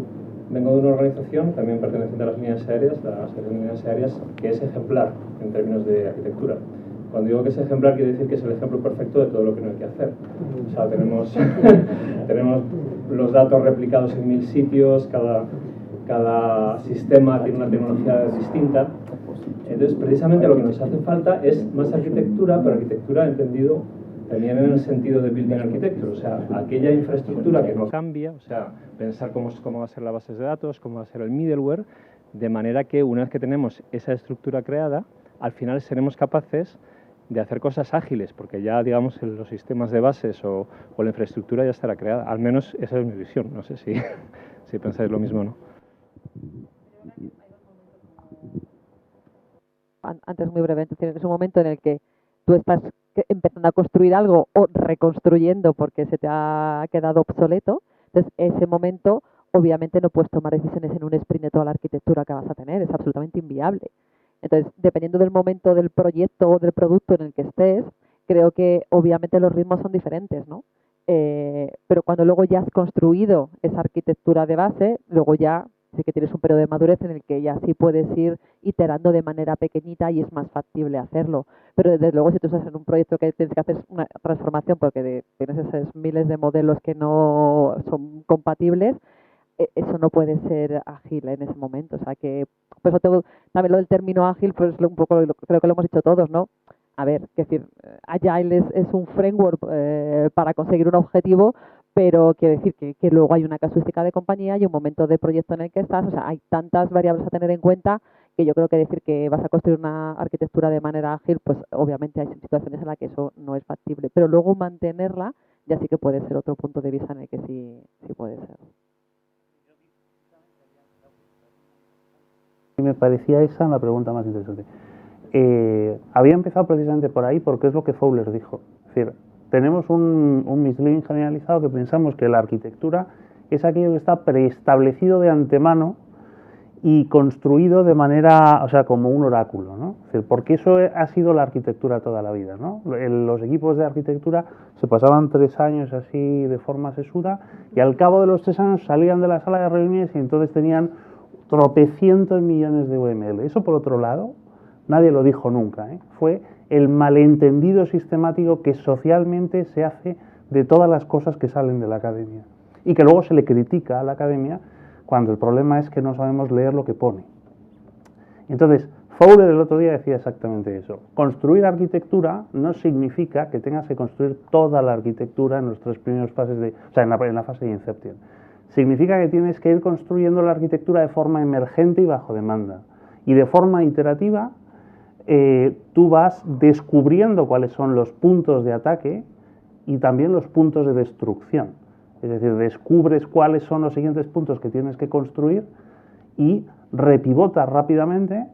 vengo de una organización, también perteneciente a las líneas aéreas, la Asociación de Líneas Aéreas, que es ejemplar en términos de arquitectura. Cuando digo que es ejemplar, quiere decir que es el ejemplo perfecto de todo lo que no hay que hacer. O sea, tenemos los datos replicados en 1000 sitios, cada sistema tiene una tecnología distinta. Entonces, precisamente lo que nos hace falta es más arquitectura, pero arquitectura entendido también en el sentido de building architecture, o sea, aquella infraestructura que no cambia, o sea, pensar cómo va a ser la base de datos, cómo va a ser el middleware, de manera que una vez que tenemos esa estructura creada, al final seremos capaces de hacer cosas ágiles, porque ya, digamos, los sistemas de bases o la infraestructura ya estará creada. Al menos esa es mi visión. No sé si pensáis lo mismo o no. Antes, muy brevemente, es un momento en el que tú estás empezando a construir algo o reconstruyendo porque se te ha quedado obsoleto. Entonces, ese momento, obviamente, no puedes tomar decisiones en un sprint de toda la arquitectura que vas a tener. Es absolutamente inviable. Entonces, dependiendo del momento del proyecto o del producto en el que estés, creo que obviamente los ritmos son diferentes, ¿no? Pero cuando luego ya has construido esa arquitectura de base, luego ya sí que tienes un periodo de madurez en el que ya sí puedes ir iterando de manera pequeñita y es más factible hacerlo. Pero desde luego si tú estás en un proyecto que tienes que hacer una transformación porque tienes esos miles de modelos que no son compatibles, eso no puede ser ágil en ese momento. O sea que, por eso tengo también lo del término ágil, pues un poco creo que lo hemos dicho todos, ¿no? A ver, es decir, Agile es un framework para conseguir un objetivo, pero quiere decir que luego hay una casuística de compañía y un momento de proyecto en el que estás. O sea, hay tantas variables a tener en cuenta que yo creo que decir que vas a construir una arquitectura de manera ágil, pues obviamente hay situaciones en las que eso no es factible, pero luego mantenerla ya sí que puede ser otro punto de vista en el que sí puede ser. Me parecía esa la pregunta más interesante. Había empezado precisamente por ahí porque es lo que Fowler dijo. Es decir, tenemos un misleading generalizado que pensamos que la arquitectura es aquello que está preestablecido de antemano y construido de manera, o sea, como un oráculo, ¿no? Es decir, porque eso ha sido la arquitectura toda la vida, ¿no? Los equipos de arquitectura se pasaban 3 años así de forma sesuda y al cabo de los 3 años salían de la sala de reuniones y entonces tenían tropecientos millones de UML. Eso, por otro lado, nadie lo dijo nunca, ¿eh? Fue el malentendido sistemático que socialmente se hace de todas las cosas que salen de la academia y que luego se le critica a la academia cuando el problema es que no sabemos leer lo que pone. Entonces, Fowler el otro día decía exactamente eso. Construir arquitectura no significa que tengas que construir toda la arquitectura en las 3 primeras fases en la fase de Inception. Significa que tienes que ir construyendo la arquitectura de forma emergente y bajo demanda. Y de forma iterativa, tú vas descubriendo cuáles son los puntos de ataque y también los puntos de destrucción. Es decir, descubres cuáles son los siguientes puntos que tienes que construir y repivotas rápidamente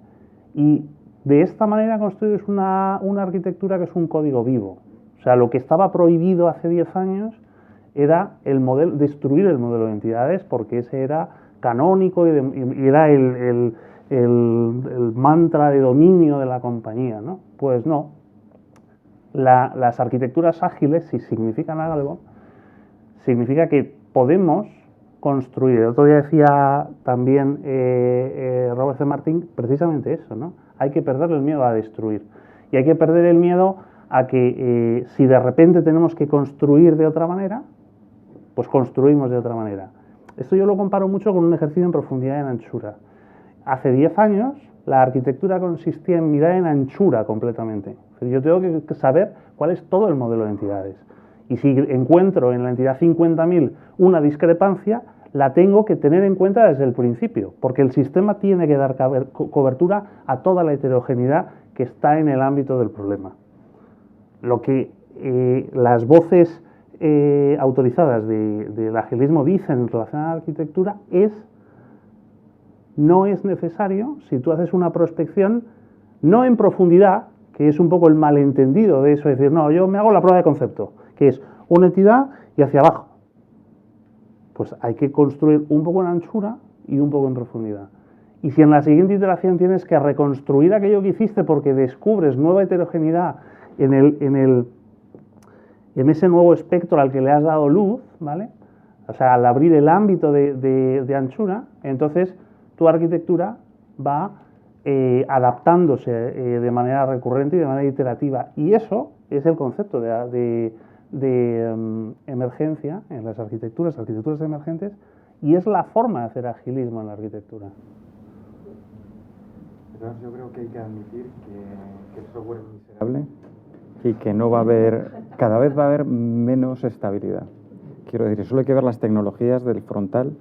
y de esta manera construyes una arquitectura que es un código vivo. O sea, lo que estaba prohibido hace 10 años era destruir el modelo de entidades porque ese era canónico y era el mantra de dominio de la compañía, ¿no? Pues no. Las arquitecturas ágiles, si significan algo, significa que podemos construir. El otro día decía también Robert C. Martin precisamente eso, ¿no? Hay que perder el miedo a destruir. Y hay que perder el miedo a que si de repente tenemos que construir de otra manera, pues construimos de otra manera. Esto yo lo comparo mucho con un ejercicio en profundidad y en anchura. Hace 10 años la arquitectura consistía en mirar en anchura completamente. Yo tengo que saber cuál es todo el modelo de entidades. Y si encuentro en la entidad 50.000 una discrepancia, la tengo que tener en cuenta desde el principio, porque el sistema tiene que dar cobertura a toda la heterogeneidad que está en el ámbito del problema. Lo que las voces autorizadas del agilismo dicen en relación a la arquitectura no es necesario, si tú haces una prospección, no en profundidad, que es un poco el malentendido de eso, es decir, no, yo me hago la prueba de concepto, que es una entidad y hacia abajo. Pues hay que construir un poco en anchura y un poco en profundidad. Y si en la siguiente iteración tienes que reconstruir aquello que hiciste porque descubres nueva heterogeneidad en ese nuevo espectro al que le has dado luz, ¿vale? O sea, al abrir el ámbito de anchura, entonces tu arquitectura va adaptándose de manera recurrente y de manera iterativa. Y eso es el concepto de emergencia en las arquitecturas emergentes, y es la forma de hacer agilismo en la arquitectura. Entonces yo creo que hay que admitir que el software es miserable y que no va a haber, cada vez va a haber menos estabilidad. Quiero decir, solo hay que ver las tecnologías del frontal,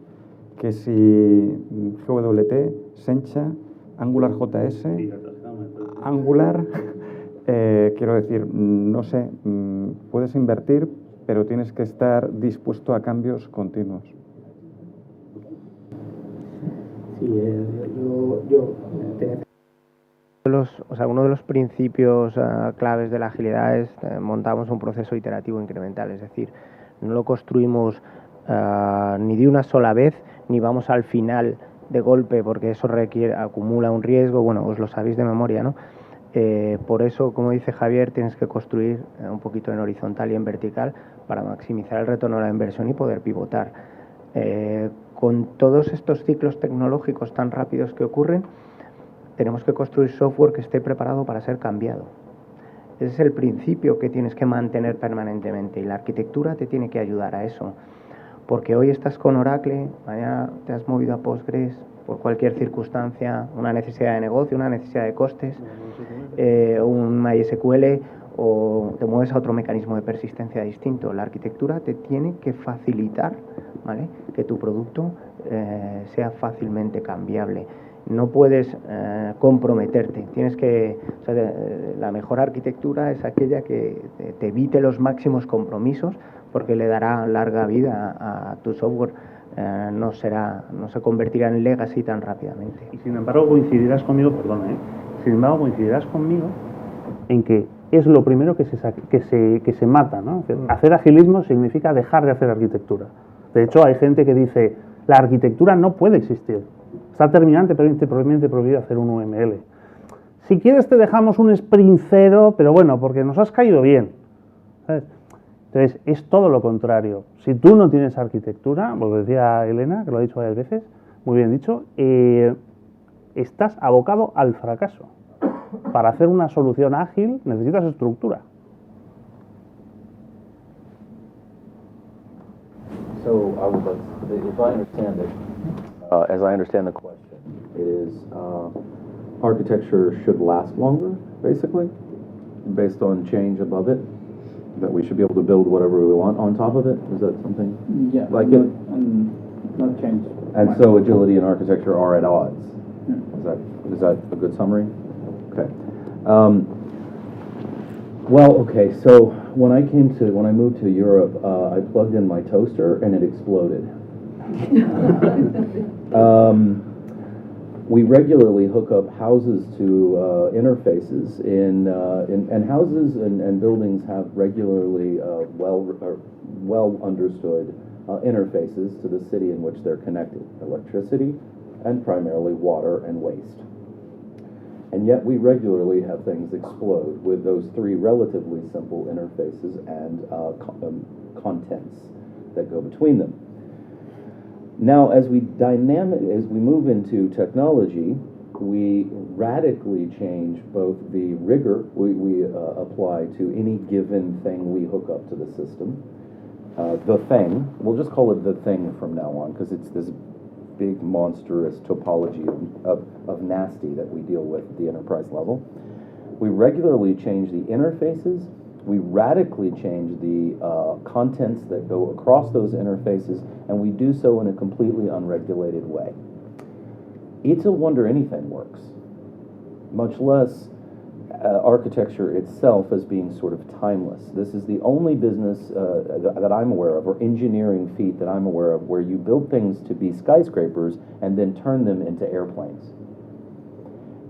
que si GWT, Sencha, AngularJS, Angular, quiero decir, no sé, puedes invertir, pero tienes que estar dispuesto a cambios continuos. Sí, yo tenía... uno de los principios claves de la agilidad es montamos un proceso iterativo incremental, es decir, no lo construimos ni de una sola vez, ni vamos al final de golpe, porque eso acumula un riesgo, bueno, os lo sabéis de memoria, ¿no? Por eso, como dice Javier, tienes que construir un poquito en horizontal y en vertical para maximizar el retorno a la inversión y poder pivotar. Con todos estos ciclos tecnológicos tan rápidos que ocurren, tenemos que construir software que esté preparado para ser cambiado. Ese es el principio que tienes que mantener permanentemente, y la arquitectura te tiene que ayudar a eso. Porque hoy estás con Oracle, mañana te has movido a Postgres, por cualquier circunstancia, una necesidad de negocio, una necesidad de costes, un MySQL, o te mueves a otro mecanismo de persistencia distinto. La arquitectura te tiene que facilitar, ¿vale?, que tu producto sea fácilmente cambiable. No puedes comprometerte. Tienes que, o sea, la mejor arquitectura es aquella que te evite los máximos compromisos, porque le dará larga vida a tu software. No se convertirá en legacy tan rápidamente. Y sin embargo coincidirás conmigo, en que es lo primero que se mata, ¿no? Hacer agilismo significa dejar de hacer arquitectura. De hecho, hay gente que dice, la arquitectura no puede existir. Está terminantemente prohibido hacer un UML. Si quieres te dejamos un sprint 0, pero bueno, porque nos has caído bien, ¿sabes? Entonces, es todo lo contrario. Si tú no tienes arquitectura, como decía Elena, que lo ha dicho varias veces, muy bien dicho, estás abocado al fracaso. Para hacer una solución ágil necesitas estructura. So, if I understand it, as I understand the question, is architecture should last longer, basically, based on change above it, that we should be able to build whatever we want on top of it? Is that something like it? Not change. And so agility and architecture are at odds. Yeah. Is that a good summary? Okay. So when I moved to Europe, I plugged in my toaster and it exploded. We regularly hook up houses to interfaces and houses and buildings have regularly well understood interfaces to the city in which they're connected, electricity and primarily water and waste. And yet we regularly have things explode with those three relatively simple interfaces and contents that go between them. Now, as we move into technology, we radically change both the rigor we apply to any given thing we hook up to the system. The thing, we'll just call it the thing from now on, because it's this big monstrous topology of nasty that we deal with at the enterprise level. We regularly change the interfaces. We radically change the contents that go across those interfaces, and we do so in a completely unregulated way. It's a wonder anything works, much less architecture itself as being sort of timeless. This is the only business that I'm aware of, or engineering feat that I'm aware of, where you build things to be skyscrapers and then turn them into airplanes.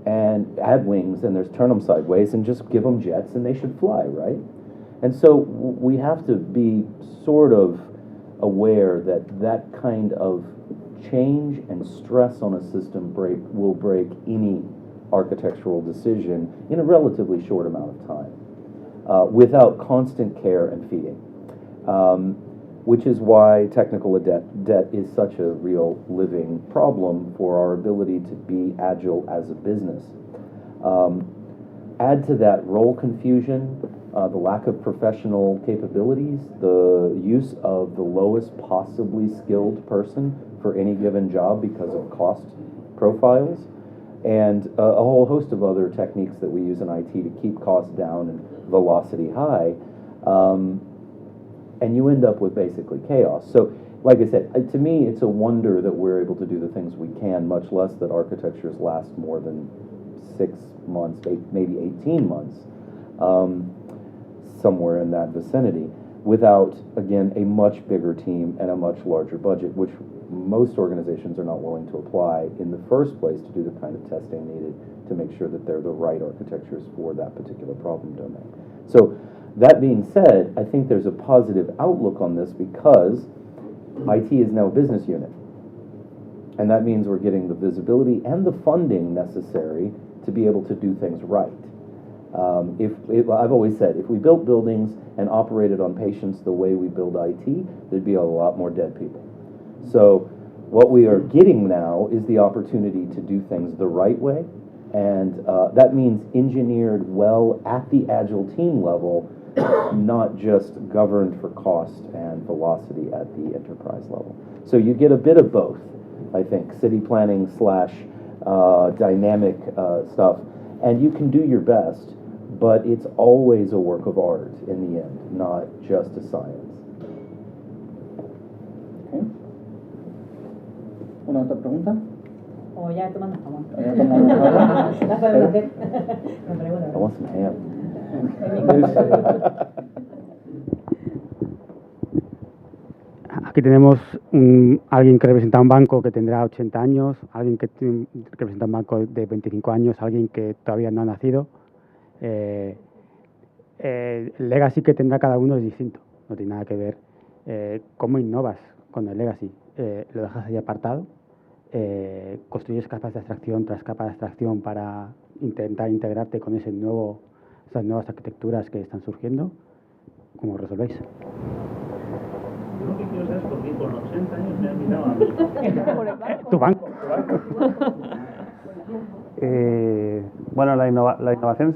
and add wings, and there's turn them sideways, and just give them jets, and they should fly, right? And so we have to be sort of aware that that kind of change and stress on a system will break any architectural decision in a relatively short amount of time, without constant care and feeding. Which is why technical debt is such a real living problem for our ability to be agile as a business. Add to that role confusion, the lack of professional capabilities, the use of the lowest possibly skilled person for any given job because of cost profiles, and a whole host of other techniques that we use in IT to keep costs down and velocity high. And you end up with basically chaos. So, like I said, to me, it's a wonder that we're able to do the things we can, much less that architectures last more than 6 months, maybe 18 months, somewhere in that vicinity, without, again, a much bigger team and a much larger budget, which most organizations are not willing to apply in the first place to do the kind of testing needed to make sure that they're the right architectures for that particular problem domain. So, that being said, I think there's a positive outlook on this because IT is now a business unit. And that means we're getting the visibility and the funding necessary to be able to do things right. I've always said, if we built buildings and operated on patience the way we build IT, there'd be a lot more dead people. So what we are getting now is the opportunity to do things the right way. And that means engineered well at the Agile team level, not just governed for cost and velocity at the enterprise level. So you get a bit of both, I think, city planning / dynamic stuff. And you can do your best, but it's always a work of art in the end, not just a science. Okay. ¿Una otra pregunta? O ya tomando jamón. I want some ham. Aquí tenemos alguien que representa un banco que tendrá 80 años, alguien que representa un banco de 25 años, alguien que todavía no ha nacido. El legacy que tendrá cada uno es distinto, no tiene nada que ver. ¿Cómo innovas con el legacy? ¿Lo dejas ahí apartado? ¿Construyes capas de abstracción tras capas de abstracción para intentar integrarte con esas nuevas arquitecturas que están surgiendo? ¿Cómo resolvéis? Yo lo que quiero saber es por qué con 80 años me han mirado a mí. Tu banco. Bueno, la innovación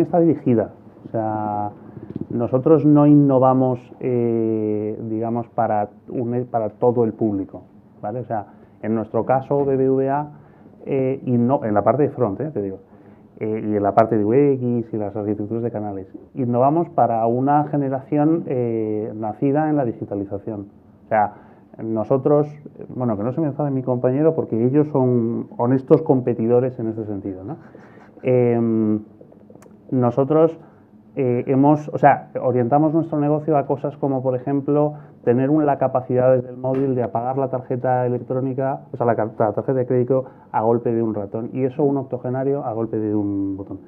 está dirigida. O sea, nosotros no innovamos, digamos, para todo el público, ¿vale? O sea, en nuestro caso, BBVA, en la parte de front, te digo, y en la parte de UX y las arquitecturas de canales, innovamos para una generación nacida en la digitalización. O sea, nosotros, bueno, que no se me enfade mi compañero porque ellos son honestos competidores en este sentido, ¿no? Nosotros orientamos nuestro negocio a cosas como, por ejemplo, tener la capacidad desde el móvil de apagar la tarjeta electrónica, o sea, la tarjeta de crédito a golpe de un ratón, y eso un octogenario a golpe de un botón.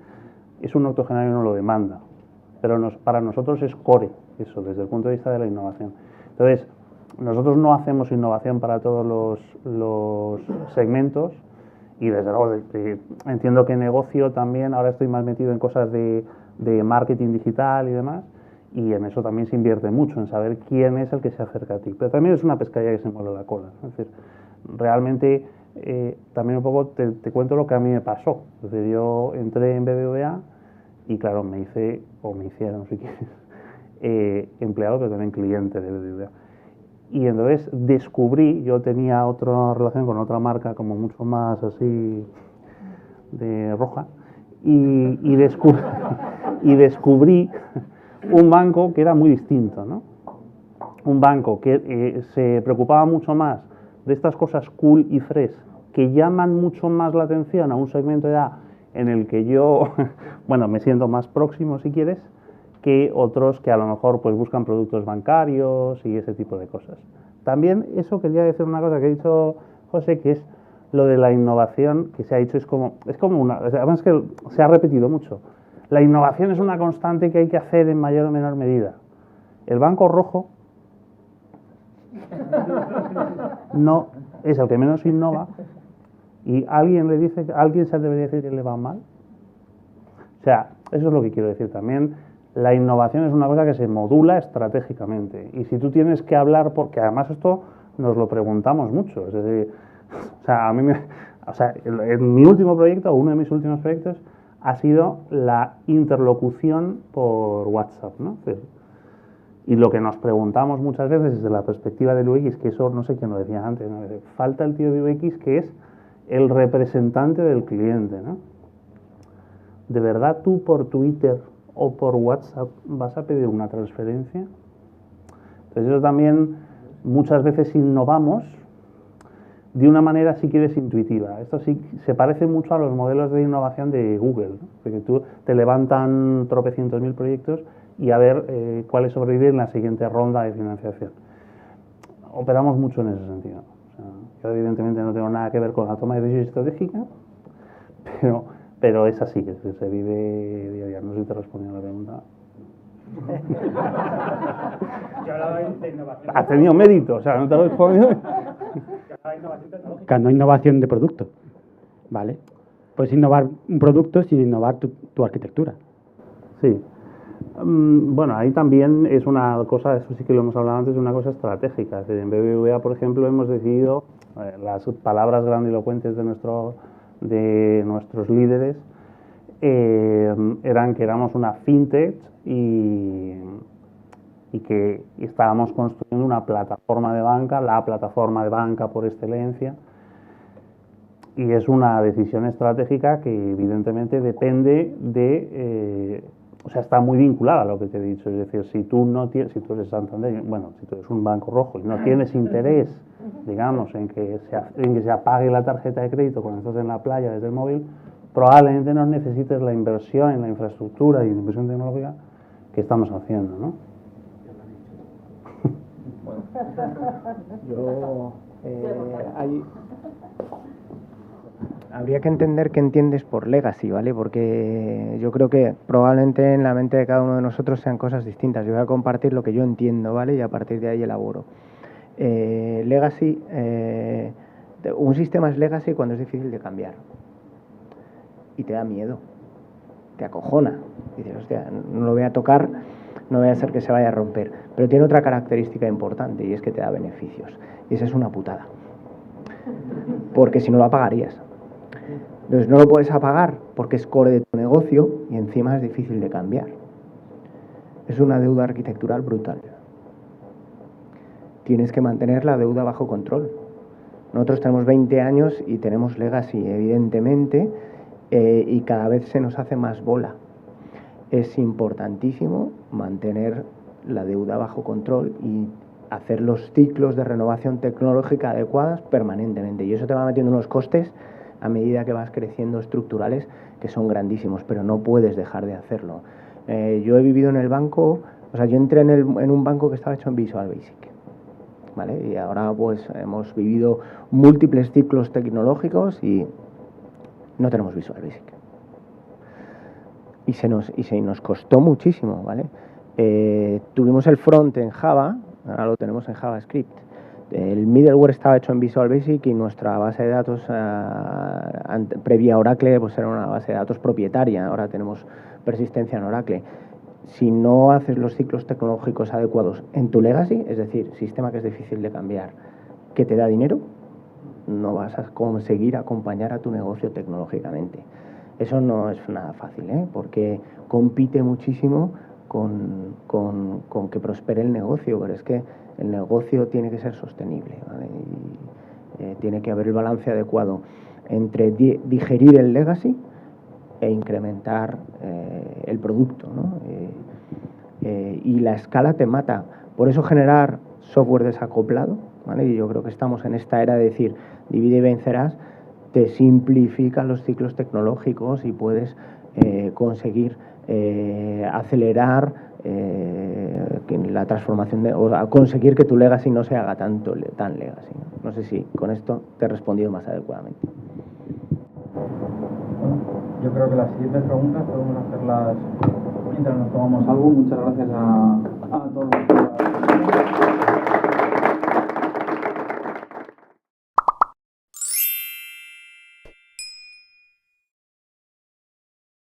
Eso un octogenario no lo demanda, pero para nosotros es core, eso, desde el punto de vista de la innovación. Entonces, nosotros no hacemos innovación para todos los segmentos, y desde luego entiendo que negocio también, ahora estoy más metido en cosas de marketing digital y demás, y en eso también se invierte mucho, en saber quién es el que se acerca a ti. Pero también es una pescadilla que se mueve la cola, ¿no? Es decir, realmente también un poco te cuento lo que a mí me pasó. Es decir, yo entré en BBVA y claro, me hicieron, si quieres, empleado, pero también cliente de BBVA. Y entonces descubrí, yo tenía otra relación con otra marca como mucho más así de roja, y descubrí un banco que era muy distinto, ¿no? Un banco que se preocupaba mucho más de estas cosas cool y fresh, que llaman mucho más la atención a un segmento de edad en el que yo, bueno, me siento más próximo, si quieres, que otros que a lo mejor pues buscan productos bancarios y ese tipo de cosas. También eso quería decir una cosa que ha dicho José, que es lo de la innovación que se ha dicho es como una, además que se ha repetido mucho. La innovación es una constante que hay que hacer en mayor o menor medida. El banco rojo no es el que menos innova y alguien se atrevería a decir que le va mal. O sea, eso es lo que quiero decir también. La innovación es una cosa que se modula estratégicamente. Y si tú tienes que hablar, porque además esto nos lo preguntamos mucho. Es decir, en mi último proyecto, uno de mis últimos proyectos, ha sido la interlocución por WhatsApp, ¿no? Y lo que nos preguntamos muchas veces desde la perspectiva del UX, que eso no sé quién lo decía antes, ¿no? Falta el tío de UX que es el representante del cliente, ¿no? ¿De verdad tú por Twitter o por WhatsApp vas a pedir una transferencia? Entonces eso también muchas veces innovamos de una manera, si quieres, intuitiva. Esto sí se parece mucho a los modelos de innovación de Google, ¿no? Porque tú te levantan tropecientos mil proyectos y a ver cuáles sobreviven en la siguiente ronda de financiación. Operamos mucho en ese sentido. O sea, yo evidentemente no tengo nada que ver con la toma de decisiones estratégica, pero es así, se vive día a día. No sé si te respondí a la pregunta. Yo hablaba de innovación. Has tenido mérito, o sea, no te he respondido. No innovación de producto, ¿vale? Puedes innovar un producto sin innovar tu arquitectura. Sí. Bueno, ahí también es una cosa, eso sí que lo hemos hablado antes, una cosa estratégica. Es decir, en BBVA, por ejemplo, hemos decidido, las palabras grandilocuentes de nuestros líderes eran que éramos una fintech y que estábamos construyendo una plataforma de banca, la plataforma de banca por excelencia. Y es una decisión estratégica que evidentemente depende de... o sea, está muy vinculada a lo que te he dicho. Es decir, si tú eres Santander, bueno, si tú eres un banco rojo y no tienes interés, digamos, en que se apague la tarjeta de crédito cuando estás en la playa desde el móvil, probablemente no necesites la inversión en la infraestructura y la inversión tecnológica que estamos haciendo, ¿no? Habría que entender qué entiendes por legacy, ¿vale? Porque yo creo que probablemente en la mente de cada uno de nosotros sean cosas distintas. Yo voy a compartir lo que yo entiendo, ¿vale? Y a partir de ahí elaboro. Legacy, un sistema es legacy cuando es difícil de cambiar. Y te da miedo, te acojona. Dices, hostia, no lo voy a tocar, no voy a hacer que se vaya a romper. Pero tiene otra característica importante y es que te da beneficios. Y esa es una putada. Porque si no lo apagarías. Entonces no lo puedes apagar porque es core de tu negocio y encima es difícil de cambiar. Es una deuda arquitectural brutal. Tienes que mantener la deuda bajo control. Nosotros tenemos 20 años y tenemos legacy, evidentemente, y cada vez se nos hace más bola. Es importantísimo mantener la deuda bajo control y hacer los ciclos de renovación tecnológica adecuadas permanentemente. Y eso te va metiendo unos costes a medida que vas creciendo estructurales que son grandísimos, pero no puedes dejar de hacerlo. Yo he vivido en el banco, o sea, yo entré en un banco que estaba hecho en Visual Basic, ¿vale? Y ahora pues hemos vivido múltiples ciclos tecnológicos y no tenemos Visual Basic. Y se nos costó muchísimo, ¿vale? Tuvimos el front en Java, ahora lo tenemos en JavaScript. El middleware estaba hecho en Visual Basic y nuestra base de datos previa a Oracle pues era una base de datos propietaria. Ahora tenemos persistencia en Oracle. Si no haces los ciclos tecnológicos adecuados en tu legacy, es decir, sistema que es difícil de cambiar, que te da dinero, no vas a conseguir acompañar a tu negocio tecnológicamente. Eso no es nada fácil, porque compite muchísimo con que prospere el negocio, pero es que el negocio tiene que ser sostenible, ¿vale? Y tiene que haber el balance adecuado entre digerir el legacy e incrementar el producto, ¿no? Y la escala te mata. Por eso generar software desacoplado, ¿vale? Y yo creo que estamos en esta era de decir, divide y vencerás, te simplifica los ciclos tecnológicos y puedes conseguir acelerar la transformación o conseguir que tu legacy no se haga tan legacy, ¿no? No sé si con esto te he respondido más adecuadamente. Yo creo que las siguientes preguntas podemos hacerlas mientras nos tomamos algo. Muchas gracias a todos.